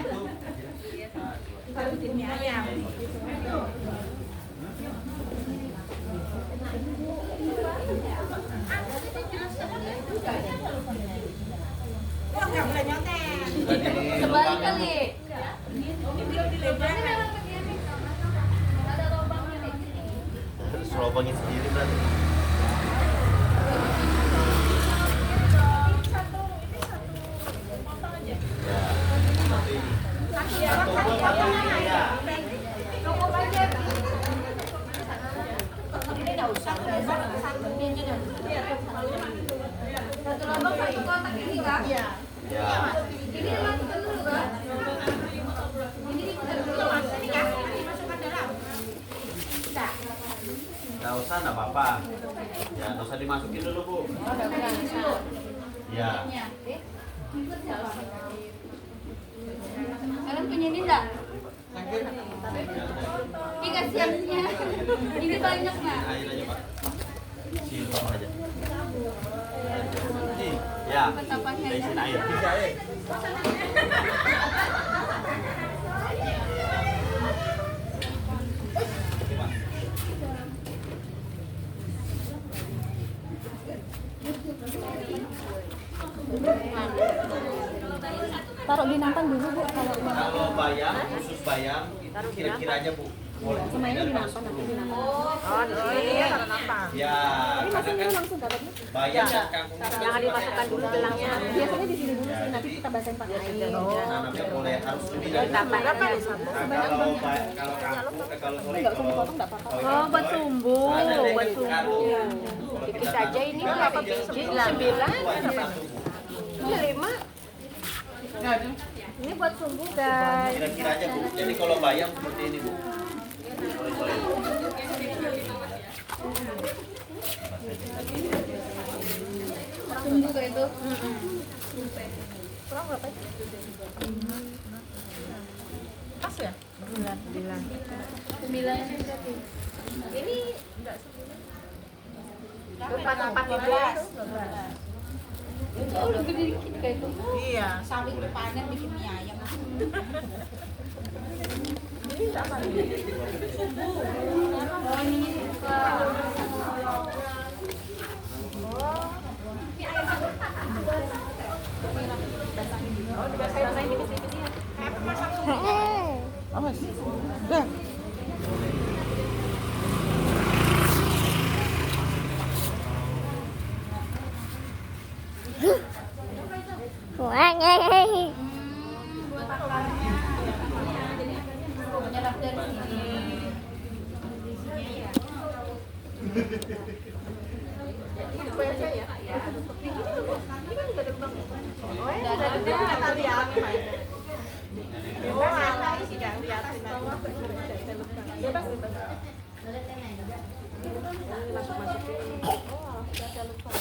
Kalau ini ayam. Wah, nggak boleh nyontek. Sebalik kali. Terus lubangin sendiri berarti. Ya, seperti ini. Satu buah ini ya. Satu lubang satu kotak ini Kak. Ya. Ini dimasukkan dulu Kak. Ini dimasukkan dulu Mas. Ini Kak. Dimasukkan dalam. Tidak. Nggak usah, nggak apa-apa. Ya, nggak usah dimasukin dulu Bu. Ya. Kalian punya ini enggak? Ini kasihannya. Ini banyak Mas. Air aja Pak. Siram aja. Nih, ya. Dari sini air. Taruh di nampan dulu Bu kalau Kalau bayam, khusus bayam itu kira-kira aja Bu. Boleh Semuanya dari dinampan nanti 10. dinampan. Oh, di sini ya karena nampak. Ya, Ini karena masukin kan langsung dapatnya. bayam dan kangkung Jangan dimasukkan dulu gelangnya. Biasanya di sini dulu sih, nanti kita basahin pakai air. nanamnya boleh harus lebih dari Tambah berapa nih? Nah, kalau kangkung kalau sorry Enggak usah kalau dipotong enggak apa-apa. Oh, buat sumbu, buat sumbu. Kalau Tipis kita saja ini berapa biji? 9. Ini 5. Ini buat sumbu guys. kira-kira aja Bu. Jadi kalau bayam seperti ini Bu. Sorry. Tunggu kayak itu. Kurang berapa? Pas ya? 9. 9. Ini enggak 14. Oh, udah gede dikit kayak itu. Iya. Sawit panen bikin mie ayam. Ini sama nih. Oh, ini Oh, dibasahin tipis-tipis ya. Kayak pemasak sumbu. menyerap dari sini. Ini PVC ya? Ini kan udah ada lubang. Oh, ya, udah ada tali apa ya? Oh, alah, tidak liatin aja. Bebas. Langsung masukin. Oh, udah ada lubang.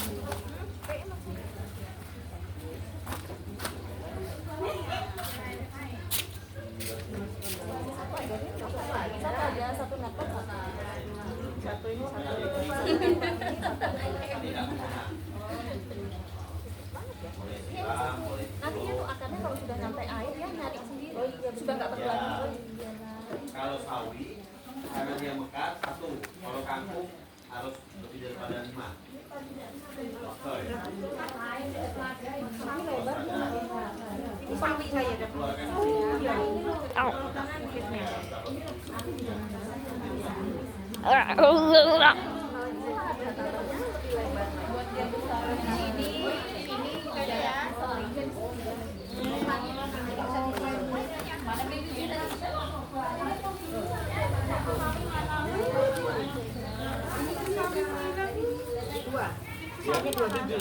Ada satu meter Satu ini satu. nantinya tuh akarnya kalau sudah nyampe air ya nyari sendiri. Sudah nggak perlu lagi. Kalau sawi karena dia mekar 1. Kalau kangkung harus lebih daripada 5. Oke. Ini sawi saya ada. Keluarkan Ini 2 biji.